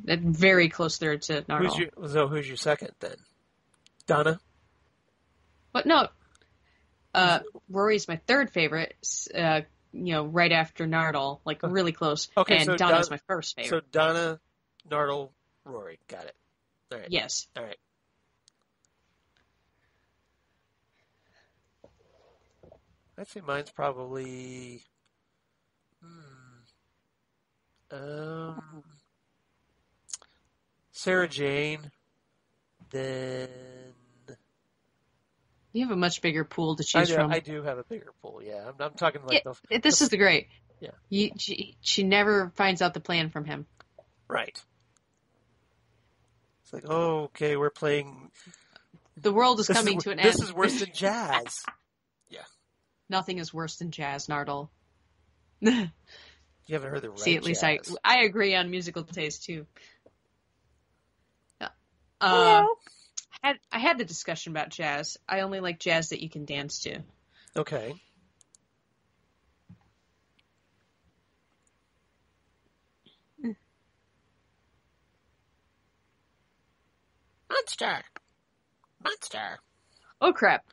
A very close third to Nardole. Who's your second, then? Donna? What? No. Rory's my third favorite. right after Nardole, like really close. Okay, and so Donna's my first favorite. So Donna, Nardole, Rory. Got it. All right. Yes. All right. I'd say mine's probably Sarah Jane. Then You have a much bigger pool to choose from. I do have a bigger pool. Yeah, I'm talking like this is the great. Yeah. She never finds out the plan from him. Right. It's like, oh, okay, we're playing. The world is coming to an end. This is worse than jazz. Yeah. Nothing is worse than jazz, Nardole. You haven't heard the right See, at least jazz. I agree on musical taste too. I had the discussion about jazz. I only like jazz that you can dance to. Okay. Monster. Oh crap.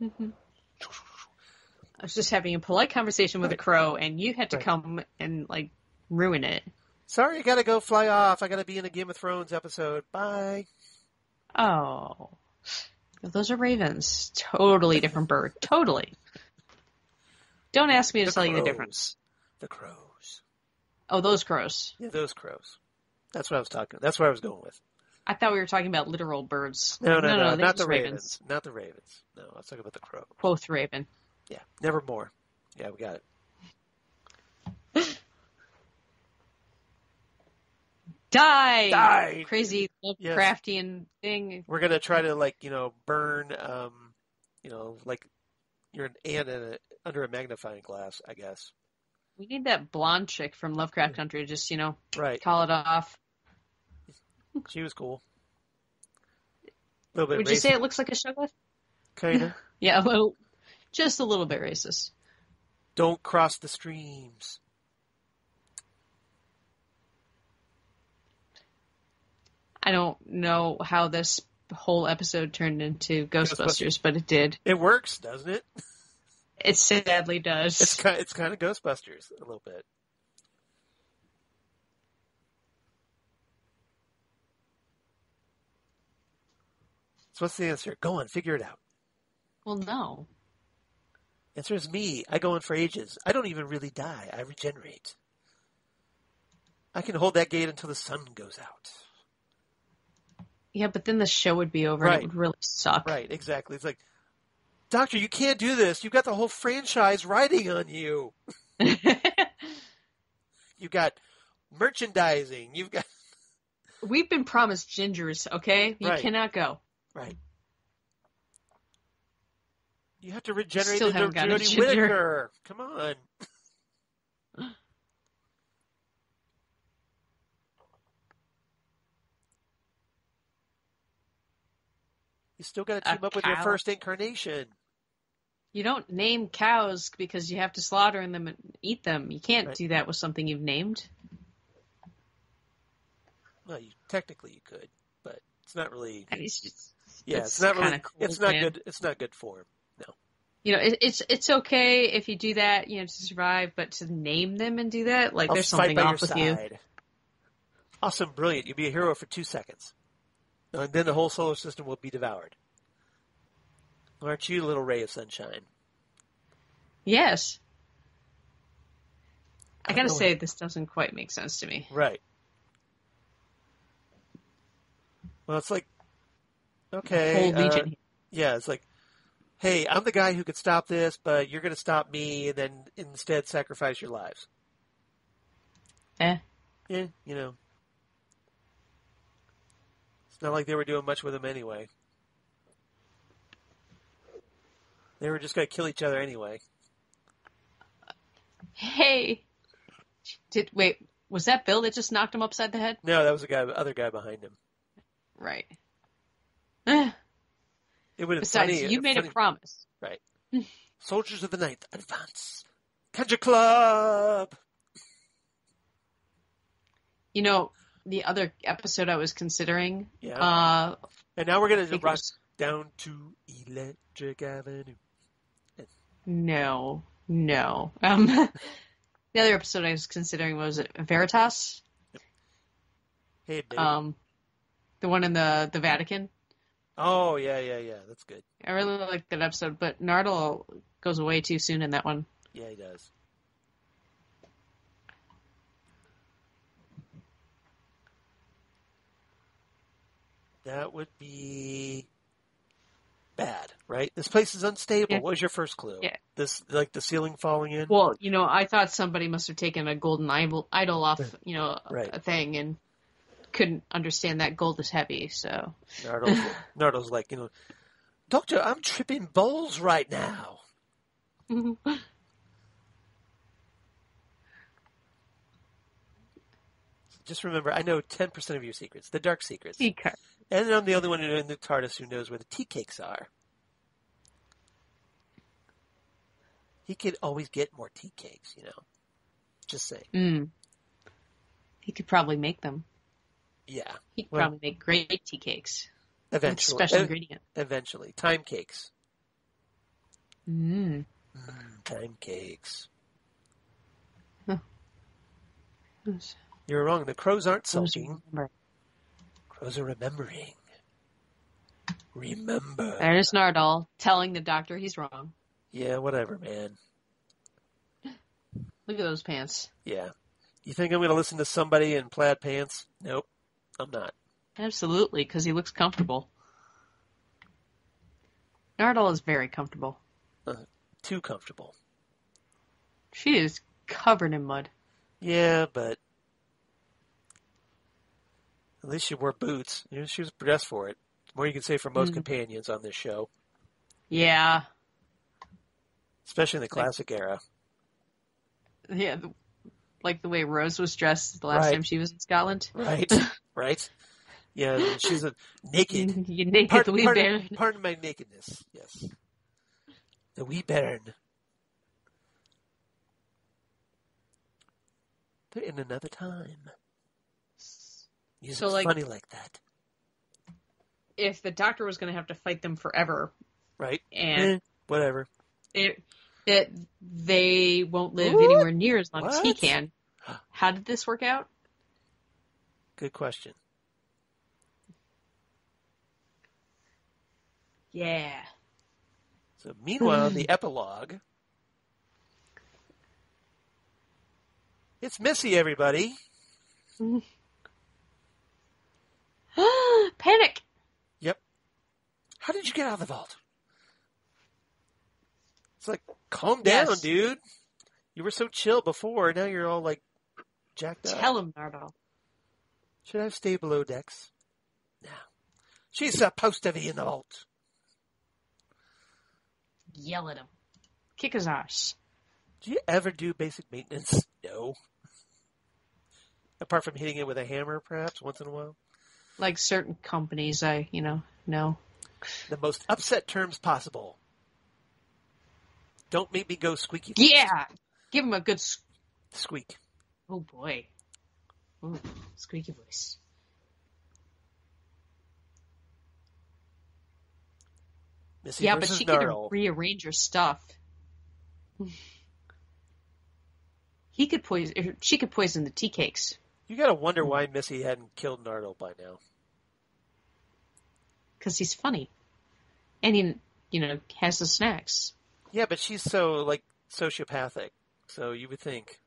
I was just having a polite conversation with a crow, and you had to come and ruin it. Sorry, I gotta go fly off. I gotta be in a Game of Thrones episode. Bye. Oh. Those are ravens. Totally different bird. Totally. Don't ask me to tell you the difference. The crows. Oh, those crows. Yeah, those crows. That's what I was talking. That's where I was going with. I thought we were talking about literal birds. No, not the ravens. Not the ravens. No, I was talking about the crow. Quoth raven. Yeah, nevermore. Yeah, we got it. Die! Crazy Lovecraftian thing. We're gonna try to burn like you're an ant under a magnifying glass, I guess. We need that blonde chick from Lovecraft Country to just, right. call it off. She was cool. A little bit Would racist. you say it looks like a Shoggoth? Kinda. Yeah, just a little bit racist. Don't cross the streams. I don't know how this whole episode turned into Ghostbusters, but it did. It works, doesn't it? It sadly does. It's kind of Ghostbusters a little bit. So what's the answer? Go on, figure it out. Well, no. Answer is me. I go on for ages. I don't even really die. I regenerate. I can hold that gate until the sun goes out. Yeah, but then the show would be over and it would really suck. Right, exactly. It's like, Doctor, you can't do this. You've got the whole franchise riding on you. You've got merchandising. You've got... We've been promised gingers, okay? You cannot go. Right. You have to regenerate Still into Jodie Whittaker. Come on. You still got to team up with your first incarnation. You don't name cows because you have to slaughter them and eat them. You can't do that with something you've named. Well, technically you could, but it's not really. It's not really. Cool, it's not good. It's not good form. No. It's okay if you do that, to survive, but to name them and do that, there's something off with you. Awesome, brilliant. You'll be a hero for 2 seconds. And then the whole solar system will be devoured. Aren't you a little ray of sunshine? Yes. I gotta say, this doesn't quite make sense to me. Right. Well, it's like, okay. Whole Legion. Yeah, it's like, hey, I'm the guy who could stop this, but you're going to stop me and then instead sacrifice your lives. Yeah, It's not like they were doing much with him anyway. They were just going to kill each other anyway. Hey. Wait, was that Bill that just knocked him upside the head? No, that was the other guy behind him. Right. It would have Besides, you made a promise. Right. Soldiers of the Ninth, advance. Country Club! The other episode I was considering. Yeah. And now we're going to rock down to Electric Avenue. No. No. The other episode I was considering was it Veritas? Hey, baby. The one in the Vatican. Oh, yeah. That's good. I really like that episode, but Nardole goes away too soon in that one. Yeah, he does. That would be bad, right? This place is unstable. Yeah. What was your first clue? Yeah. This, like the ceiling falling in? Well, I thought somebody must have taken a golden idol off, Right. a thing and couldn't understand that gold is heavy, so. Nardole's like, Doctor, I'm tripping bowls right now. Just remember, I know 10% of your secrets, the dark secrets. Okay. And I'm the only one in the TARDIS who knows where the tea cakes are. He could always get more tea cakes, Just saying. He could probably make them. Yeah. He could probably make great tea cakes. Eventually. With special ingredient. Eventually. Time cakes. Time cakes. Huh. You're wrong. The crows aren't sulking. Remember. Crows are remembering. Remember. There's Nardole telling the Doctor he's wrong. Yeah, whatever, man. Look at those pants. Yeah. You think I'm going to listen to somebody in plaid pants? Nope, I'm not. Absolutely, because he looks comfortable. Nardole is very comfortable. Too comfortable. She is covered in mud. Yeah, but at least she wore boots. She was dressed for it. More you can say for most companions on this show. Yeah. Especially in the classic era. Yeah, like the way Rose was dressed the last time she was in Scotland. Right, right. Yeah, she's naked. You're naked, the wee bairn. Pardon my nakedness, yes. The wee bairn. They're in another time. Music's funny like that. If the Doctor was going to have to fight them forever, right? And whatever. That they won't live anywhere near as long as he can. How did this work out? Good question. Yeah. So meanwhile, the epilogue. It's Missy, everybody. Panic! Yep. How did you get out of the vault? It's like, calm down, dude. You were so chill before, now you're all like jacked up. Tell him, Nardole. Should I stay below decks? No. She's supposed to be in the vault. Yell at him. Kick his ass. Do you ever do basic maintenance? No. Apart from hitting it with a hammer, perhaps, once in a while? Like certain companies, no. The most upset terms possible. Don't make me go squeaky. Yeah! Give him a good squeak. Oh, boy. Ooh, squeaky voice. Missy but she Nardole. could rearrange her stuff. She could poison the tea cakes. You gotta wonder why Missy hadn't killed Nardole by now. Because he's funny. And he, has the snacks. Yeah, but she's so, sociopathic. So you would think.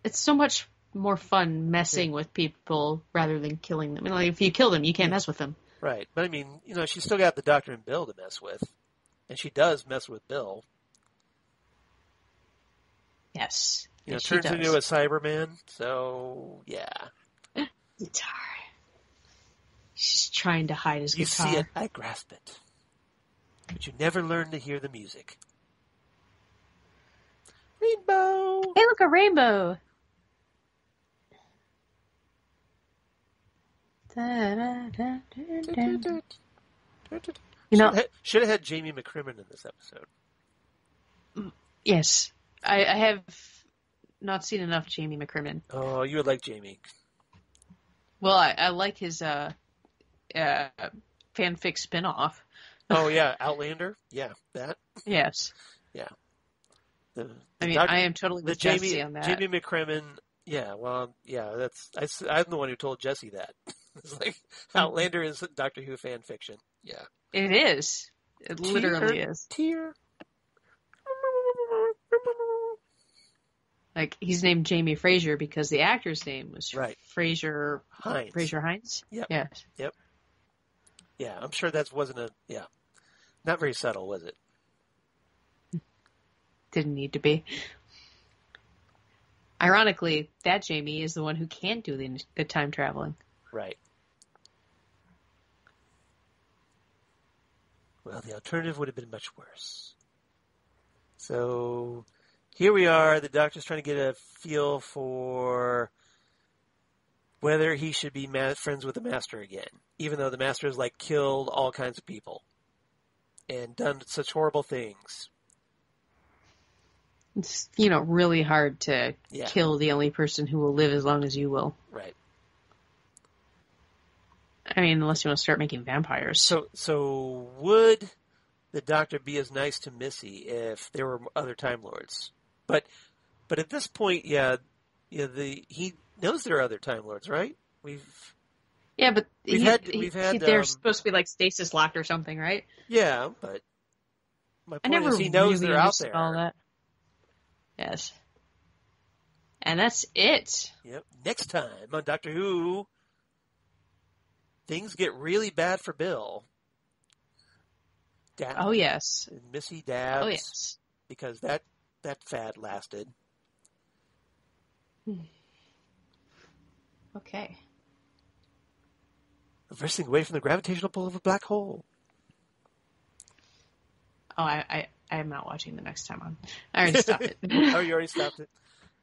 It's so much more fun messing with people rather than killing them. If you kill them, you can't mess with them. Right. But, she's still got the Doctor and Bill to mess with. And she does mess with Bill. Yes. Turns into a Cyberman. So, yeah. Guitar. She's trying to hide his guitar. You see it, I grasp it. But you never learn to hear the music. Rainbow! Hey, look, a rainbow! Should have had Jamie McCrimmon in this episode. Yes. I have not seen enough Jamie McCrimmon. Oh, you would like Jamie. Well, I like his fanfic spinoff. Oh, yeah, Outlander. Yeah, that. Yes. Yeah. I am totally with Jesse on that. Jamie McCrimmon. Yeah, well, yeah, I'm the one who told Jesse that. It's like Outlander is Doctor Who fan fiction. Yeah. It is. It literally is. Tear. Like, he's named Jamie Fraser because the actor's name was Fraser Hines. Fraser Hines? Yep. Yes. Yep. Yeah, I'm sure that wasn't not very subtle, was it? Didn't need to be. Ironically, that Jamie is the one who can't do the time traveling. Right. Well, the alternative would have been much worse. So here we are. The Doctor's trying to get a feel for whether he should be friends with the Master again, even though the Master has killed all kinds of people and done such horrible things. It's, really hard to kill the only person who will live as long as you will. Right. I mean, unless you want to start making vampires. So would the Doctor be as nice to Missy if there were other Time Lords? But at this point, he knows there are other Time Lords, right? But they're supposed to be stasis locked or something, right? Yeah, but my point is he knows they're out there. All that. Yes. And that's it. Yep. Next time on Doctor Who, things get really bad for Bill. Oh, yes. And Missy dabs. Oh, yes. Because that fad lasted. Okay. Reversing away from the gravitational pull of a black hole. Oh, I am not watching the next time on. I already stopped it. Oh, you already stopped it?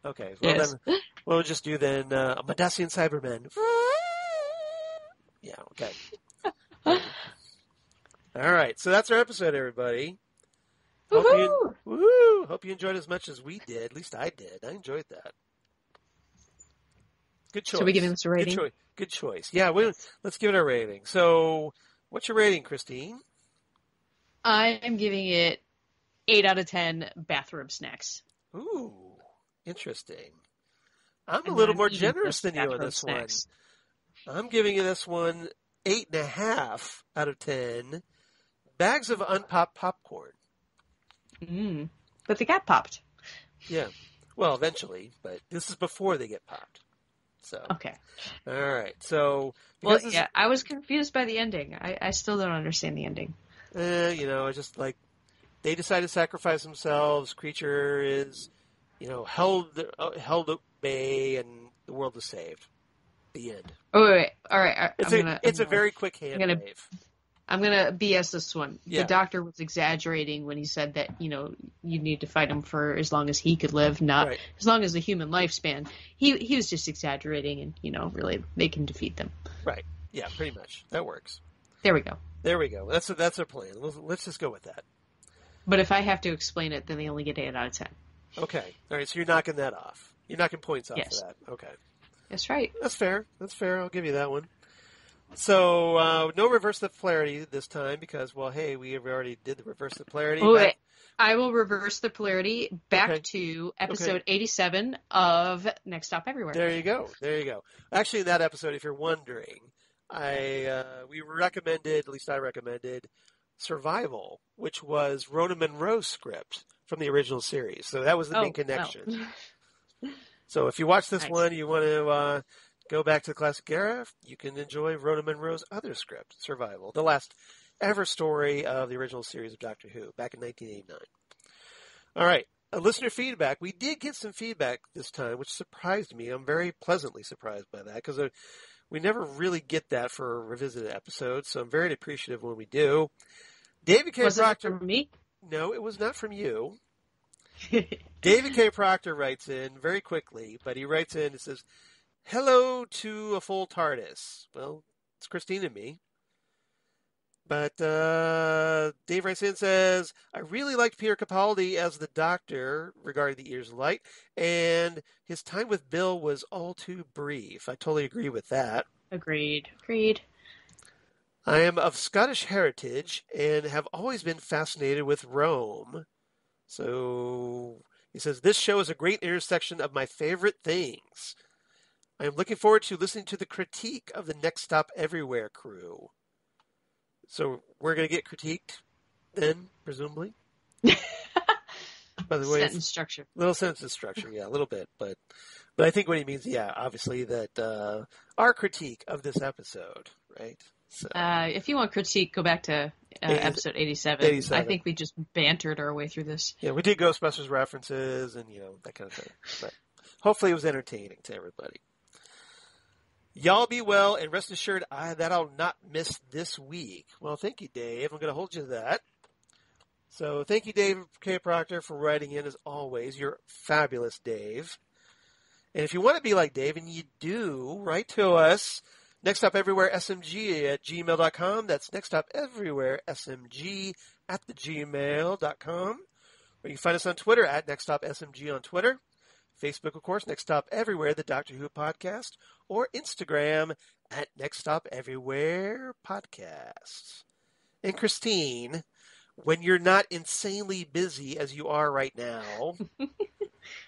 Okay. Well, yes. Then we'll just do a Madasian Cyberman. Yeah, okay. All right. So that's our episode, everybody. Hope you enjoyed as much as we did. At least I did. I enjoyed that. Good choice. So we giving this a rating? Good choice. Yeah, let's give it a rating. So what's your rating, Christine? I am giving it 8 out of 10 bathroom snacks. Ooh, interesting. I'm a little more generous than you on this one. I'm giving you this one 8.5 out of 10 bags of unpopped popcorn. But they got popped. Yeah. Well, eventually, but this is before they get popped. So okay. All right. So I was confused by the ending. I still don't understand the ending. It's just they decide to sacrifice themselves. Creature is, held at bay, and the world is saved. The end. Oh wait. All right. It's a very quick hand wave. I'm gonna BS this one. Yeah. The Doctor was exaggerating when he said that you need to fight him for as long as he could live, not as long as the human lifespan. He was just exaggerating, and really they can defeat them. Right. Yeah. Pretty much. That works. There we go. That's our plan. Let's just go with that. But if I have to explain it, then they only get 8 out of 10. Okay. All right. So you're knocking that off. You're knocking points off for that. Okay. That's right. That's fair. I'll give you that one. So, no reverse the polarity this time because, we already did the reverse the polarity. Wait. I will reverse the polarity back to episode 87 of Next Stop Everywhere. There you go. Actually, in that episode, if you're wondering, we recommended, at least I recommended, Survival, which was Rona Munro's script from the original series. So that was the main connection. So if you watch this one, you want to go back to the classic era, you can enjoy Rona Munro's other script, Survival, the last ever story of the original series of Doctor Who, back in 1989. All right, listener feedback. We did get some feedback this time, which surprised me. I'm very pleasantly surprised by that, because we never really get that for revisited episodes, so I'm very appreciative when we do. David K. Proctor. Was it from me? No, it was not from you. David K. Proctor writes in very quickly, but he writes in and says, "Hello to a full TARDIS." Well, it's Christine and me. But Dave writes in and says, "I really liked Peter Capaldi as the Doctor regarding the Ears of Light, and his time with Bill was all too brief." I totally agree with that. Agreed. I am of Scottish heritage and have always been fascinated with Rome. So he says, this show is a great intersection of my favorite things. I am looking forward to listening to the critique of the Next Stop Everywhere crew. So we're going to get critiqued then, presumably? By the way, Sentence structure. Little sentence structure, yeah, a little bit. But I think what he means, yeah, obviously that our critique of this episode, right? So, if you want critique, go back to episode 87. 87. I think we just bantered our way through this. Yeah, we did Ghostbusters references and, that kind of thing. But hopefully it was entertaining to everybody. Y'all be well, and rest assured that I'll not miss this week. Well, thank you, Dave. I'm going to hold you to that. So thank you, Dave K. Proctor, for writing in as always. You're fabulous, Dave. And if you want to be like Dave, and you do, write to us. Next Stop Everywhere SMG at gmail.com. That's Next Stop Everywhere SMG at gmail.com. Or you can find us on Twitter at Next Stop SMG on Twitter. Facebook, of course, Next Stop Everywhere, the Doctor Who podcast. Or Instagram at Next Stop Everywhere podcast. And Christine, when you're not insanely busy as you are right now,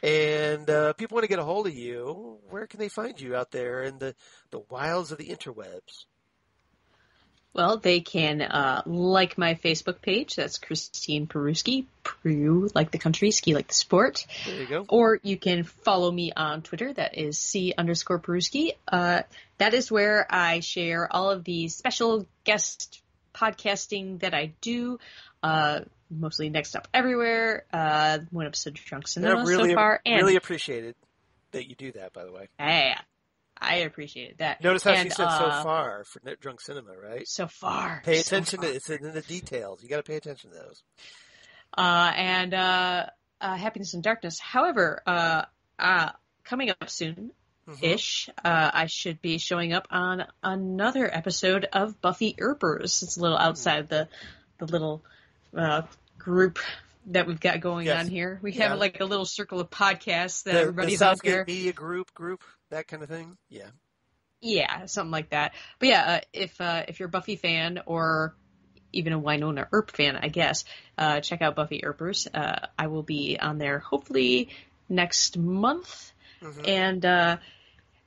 and people want to get a hold of you, where can they find you out there in the wilds of the interwebs? Well, they can like my Facebook page. That's Christine Peruski. Peru, like the country, ski like the sport. There you go. Or you can follow me on Twitter. That is C_Peruski. That is where I share all of the special guest podcasting that I do. Mostly Next Stop Everywhere. One episode of Drunk Cinema so far. And really appreciated that you do that, by the way. Yeah, I appreciated that. Notice how she said so far for Drunk Cinema, right? So far. Pay attention to it's in the details. You got to pay attention to those. And Happiness and Darkness. However, coming up soon-ish, I should be showing up on another episode of Buffy Earpers. It's a little outside the little group that we've got going on here. We have like a little circle of podcasts that everybody's the out there. Media group, that kind of thing. Yeah. Yeah, something like that. But yeah, if you're a Buffy fan or even a Winona Earp fan, I guess, check out Buffy Earpers. I will be on there hopefully next month. And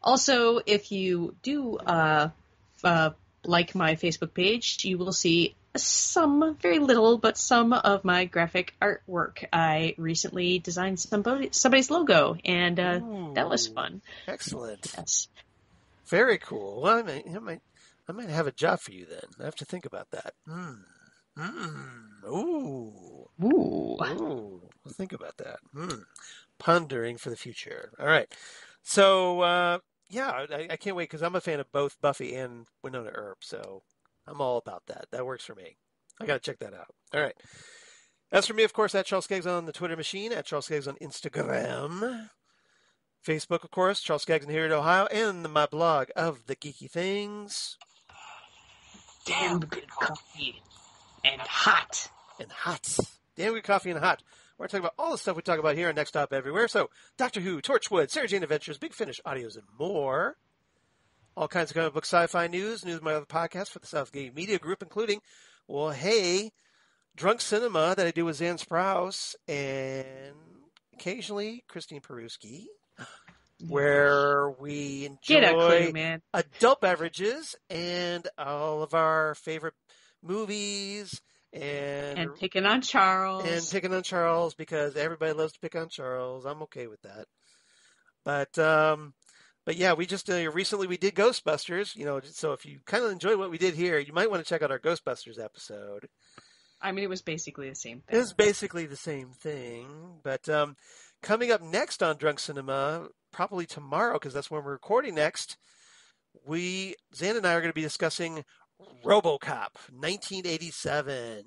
also, if you do like my Facebook page, you will see very little, but some of my graphic artwork. I recently designed somebody's logo, and that was fun. Excellent. Yes. Very cool. Well, I might have a job for you then. I have to think about that. Ooh. We'll think about that. Pondering for the future. All right. So, I can't wait because I'm a fan of both Buffy and Winona Earp, so I'm all about that. That works for me. I got to check that out. All right. As for me, of course, at Charles Skaggs on the Twitter machine, at Charles Skaggs on Instagram. Facebook, of course, Charles Skaggs in here in Ohio, and my blog of the Geeky Things. Damn good coffee. And hot. Damn good coffee and hot. We're talking about all the stuff we talk about here on Next Stop Everywhere. So, Doctor Who, Torchwood, Sarah Jane Adventures, Big Finish, audios, and more. All kinds of comic book sci-fi news of my other podcasts for the Southgate Media Group, including, Drunk Cinema that I do with Zan Sprouse, and occasionally Christine Peruski, where we enjoy adult beverages and all of our favorite movies and picking on Charles. And picking on Charles because everybody loves to pick on Charles. I'm okay with that. But yeah, we just recently we did Ghostbusters, so if you kind of enjoy what we did here, you might want to check out our Ghostbusters episode. I mean, it was basically the same thing. It was basically the same thing, but coming up next on Drunk Cinema, probably tomorrow, because that's when we're recording next, Zan and I are going to be discussing RoboCop, 1987.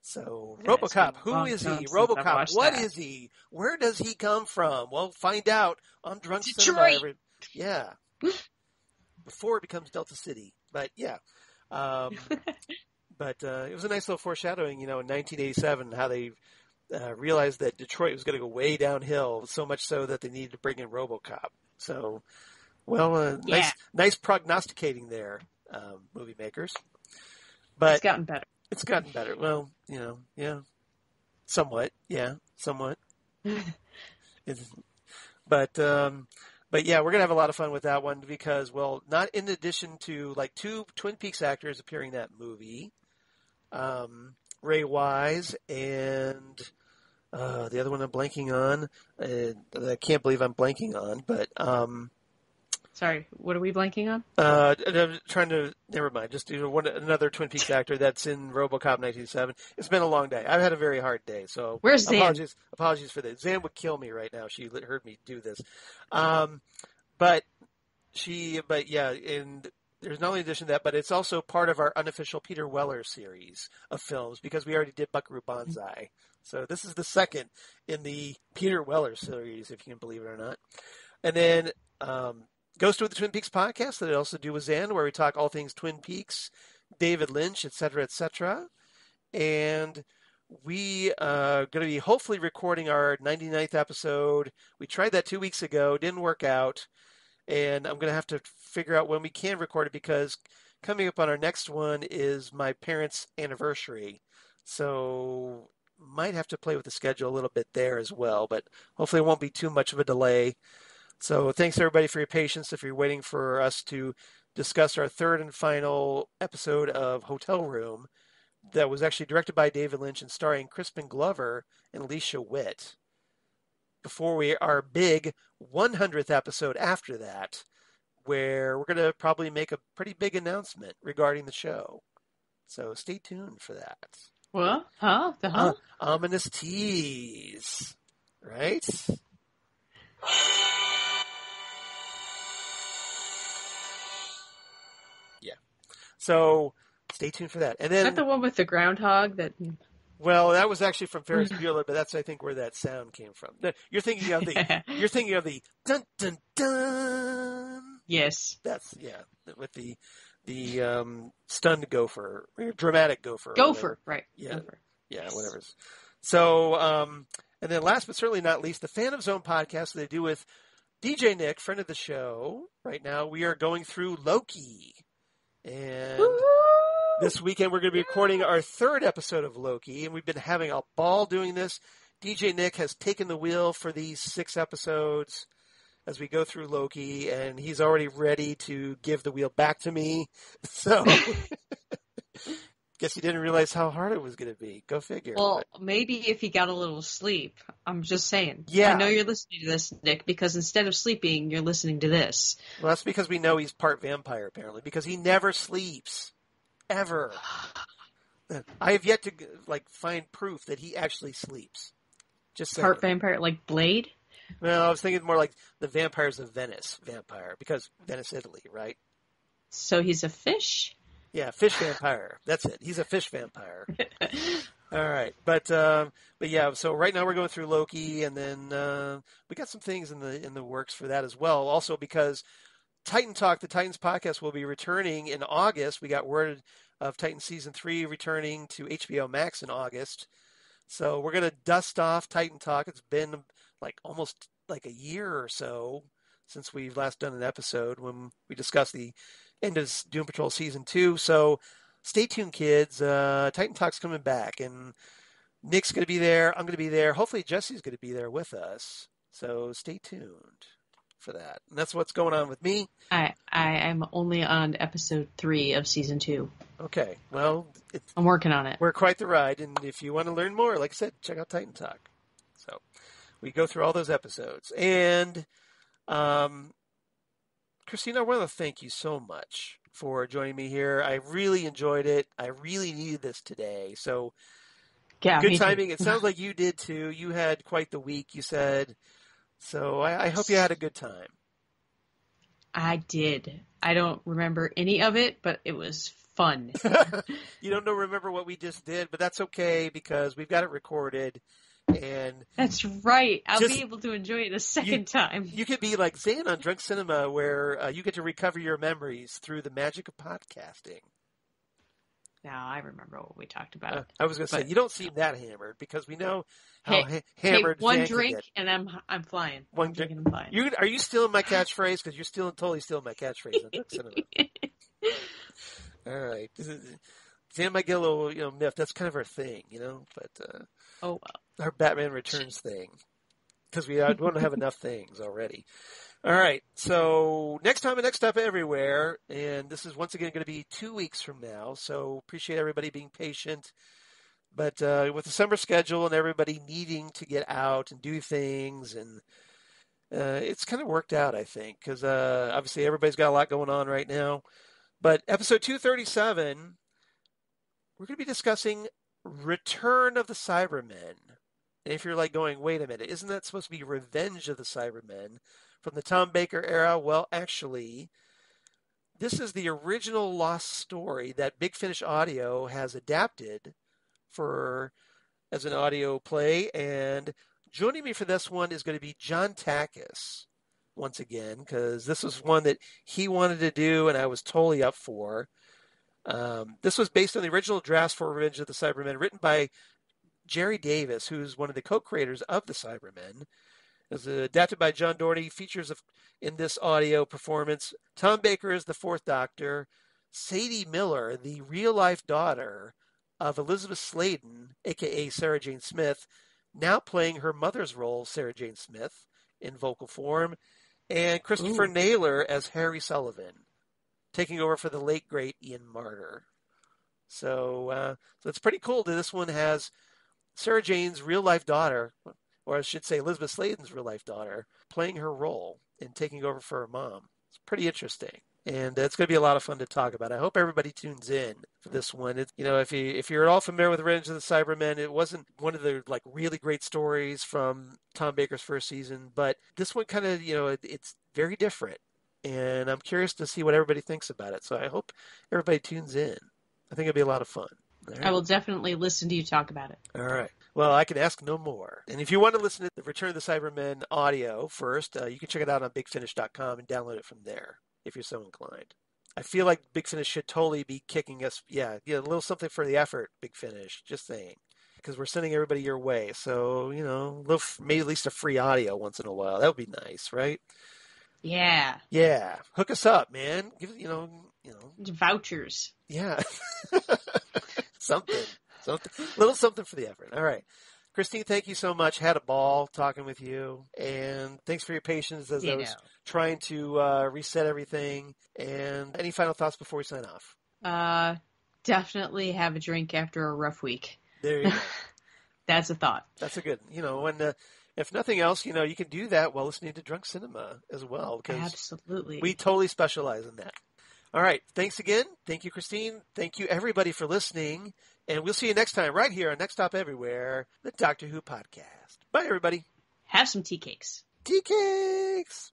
So, RoboCop, who is he? RoboCop, what is he? Where does he come from? Well, find out on Drunk Cinema. Yeah. Before it becomes Delta City. But, yeah. But it was a nice little foreshadowing, in 1987, how they realized that Detroit was going to go way downhill, so much so that they needed to bring in RoboCop. So, nice prognosticating there. movie makers. But it's gotten better. It's gotten better. Well, yeah. Somewhat. Yeah, somewhat. But yeah, we're going to have a lot of fun with that one because, well, not in addition to like 2 Twin Peaks actors appearing in that movie, Ray Wise and the other one I'm blanking on, I can't believe I'm blanking on, but... Sorry, what are we blanking on? I'm trying to, never mind, just another Twin Peaks actor that's in RoboCop 1997. It's been a long day. I've had a very hard day, so where's Zan? Apologies for that. Zan would kill me right now. She heard me do this. But yeah, and there's not only addition to that, but it's also part of our unofficial Peter Weller series of films because we already did Buckaroo Banzai. So this is the second in the Peter Weller series, if you can believe it or not. And then Ghost with the Twin Peaks podcast that I also do with Zan, where we talk all things Twin Peaks, David Lynch, et cetera, et cetera. And we are going to be hopefully recording our 99th episode. We tried that 2 weeks ago, didn't work out. And I'm going to have to figure out when we can record it because coming up on our next one is my parents' anniversary. So might have to play with the schedule a little bit there as well, but hopefully it won't be too much of a delay. So thanks everybody for your patience if you're waiting for us to discuss our third and final episode of Hotel Room that was actually directed by David Lynch and starring Crispin Glover and Alicia Witt. Before our big 100th episode after that, where we're going to probably make a pretty big announcement regarding the show. So stay tuned for that. What? Huh? The huh? Ominous tease. Right? Yeah. So stay tuned for that. And then, is that the one with the groundhog that... Well, that was actually from Ferris Bueller, but that's I think where that sound came from. You're thinking of the dun dun dun. Yes. That's with the stunned gopher, dramatic gopher. Gopher, right? Yeah, gopher. Yeah, whatever. So, and then last but certainly not least, the Fan of Zone podcast that they do with DJ Nick, friend of the show. Right now, we are going through Loki, and this weekend we're going to be recording our third episode of Loki, and we've been having a ball doing this. DJ Nick has taken the wheel for these 6 episodes as we go through Loki, and he's already ready to give the wheel back to me. So, guess he didn't realize how hard it was going to be. Go figure. Well, maybe if he got a little sleep. I'm just saying. Yeah. I know you're listening to this, Nick, because instead of sleeping, you're listening to this. Well, that's because we know he's part vampire, apparently, because he never sleeps. Ever. I have yet to find proof that he actually sleeps. Just saying. Part vampire, like Blade? Well, I was thinking more like the Vampires of Venice vampire, because Venice, Italy, right? So he's a fish? Yeah, fish vampire. That's it. He's a fish vampire. All right, but yeah. So right now we're going through Loki, and then we got some things in the works for that as well. Also because Titan Talk, the Titans podcast, will be returning in August. We got word of Titan Season 3 returning to HBO Max in August. So we're going to dust off Titan Talk. It's been almost a year or so since we've last done an episode when we discussed the end of Doom Patrol Season 2. So stay tuned, kids. Titan Talk's coming back, and Nick's going to be there. I'm going to be there. Hopefully Jesse's going to be there with us. So stay tuned for that. And that's what's going on with me. I am only on episode 3 of season 2. Okay. Well, I'm working on it. We're quite the ride. And if you want to learn more, like I said, check out Titan Talk. So we go through all those episodes. And Christine, I want to thank you so much for joining me here. I really enjoyed it. I really needed this today. So yeah, good timing. It sounds like you did too. You had quite the week, you said. So I hope you had a good time. I did. I don't remember any of it, but it was fun. You don't remember what we just did, but that's okay because we've got it recorded. And that's right. I'll be able to enjoy it a second time. You could be like Zane on Drunk Cinema, where you get to recover your memories through the magic of podcasting. Now I remember what we talked about. I was going to say you don't seem that hammered because we know how hammered. One Zane drink can and I'm flying. One drink and I'm flying. Are you stealing my catchphrase? Because you're totally stealing my catchphrase on Drunk Cinema. All right. Sam might get a little, miffed. That's kind of our thing, but Oh, well. our Batman Returns thing, because we don't have enough things already. All right. So next time and Next Up Everywhere, and this is once again going to be 2 weeks from now. So appreciate everybody being patient. But with the summer schedule and everybody needing to get out and do things, and it's kind of worked out, I think, because obviously everybody's got a lot going on right now. But episode 237, we're going to be discussing Return of the Cybermen. And if you're like going, wait a minute, isn't that supposed to be Revenge of the Cybermen from the Tom Baker era? Well, actually, this is the original lost story that Big Finish Audio has adapted as an audio play. And joining me for this one is going to be John Takis once again, because this was one that he wanted to do and I was totally up for. This was based on the original drafts for Revenge of the Cybermen, written by Jerry Davis, who's one of the co-creators of the Cybermen. It was adapted by John Doherty. Features in this audio performance Tom Baker as the Fourth Doctor, Sadie Miller, the real-life daughter of Elizabeth Sladen, a.k.a. Sarah Jane Smith, now playing her mother's role, Sarah Jane Smith, in vocal form, and Christopher Naylor as Harry Sullivan, taking over for the late, great Ian Marter. So it's pretty cool that this one has Sarah Jane's real-life daughter, or I should say Elizabeth Sladen's real-life daughter, playing her role and taking over for her mom. It's pretty interesting. And it's going to be a lot of fun to talk about. I hope everybody tunes in for this one. If you're at all familiar with Revenge of the Cybermen, it wasn't one of the really great stories from Tom Baker's first season, but this one kind of, it's very different. And I'm curious to see what everybody thinks about it. So I hope everybody tunes in. I think it'll be a lot of fun. Right. I will definitely listen to you talk about it. All right. Well, I can ask no more. And if you want to listen to the Return of the Cybermen audio first, you can check it out on bigfinish.com and download it from there if you're so inclined. I feel like Big Finish should totally be kicking us. Yeah, a little something for the effort, Big Finish. Just saying. Because we're sending everybody your way. So, maybe at least a free audio once in a while. That would be nice, right? Yeah. Yeah. Hook us up, man. Give Vouchers. Yeah. Something. Little something for the effort. All right. Christine, thank you so much. Had a ball talking with you. And thanks for your patience as I was trying to reset everything. And any final thoughts before we sign off? Definitely have a drink after a rough week. There you go. That's a thought. That's a good, and if nothing else, you can do that while listening to Drunk Cinema as well. Because absolutely. We totally specialize in that. All right. Thanks again. Thank you, Christine. Thank you, everybody, for listening. And we'll see you next time right here on Next Stop Everywhere, the Doctor Who podcast. Bye, everybody. Have some tea cakes. Tea cakes.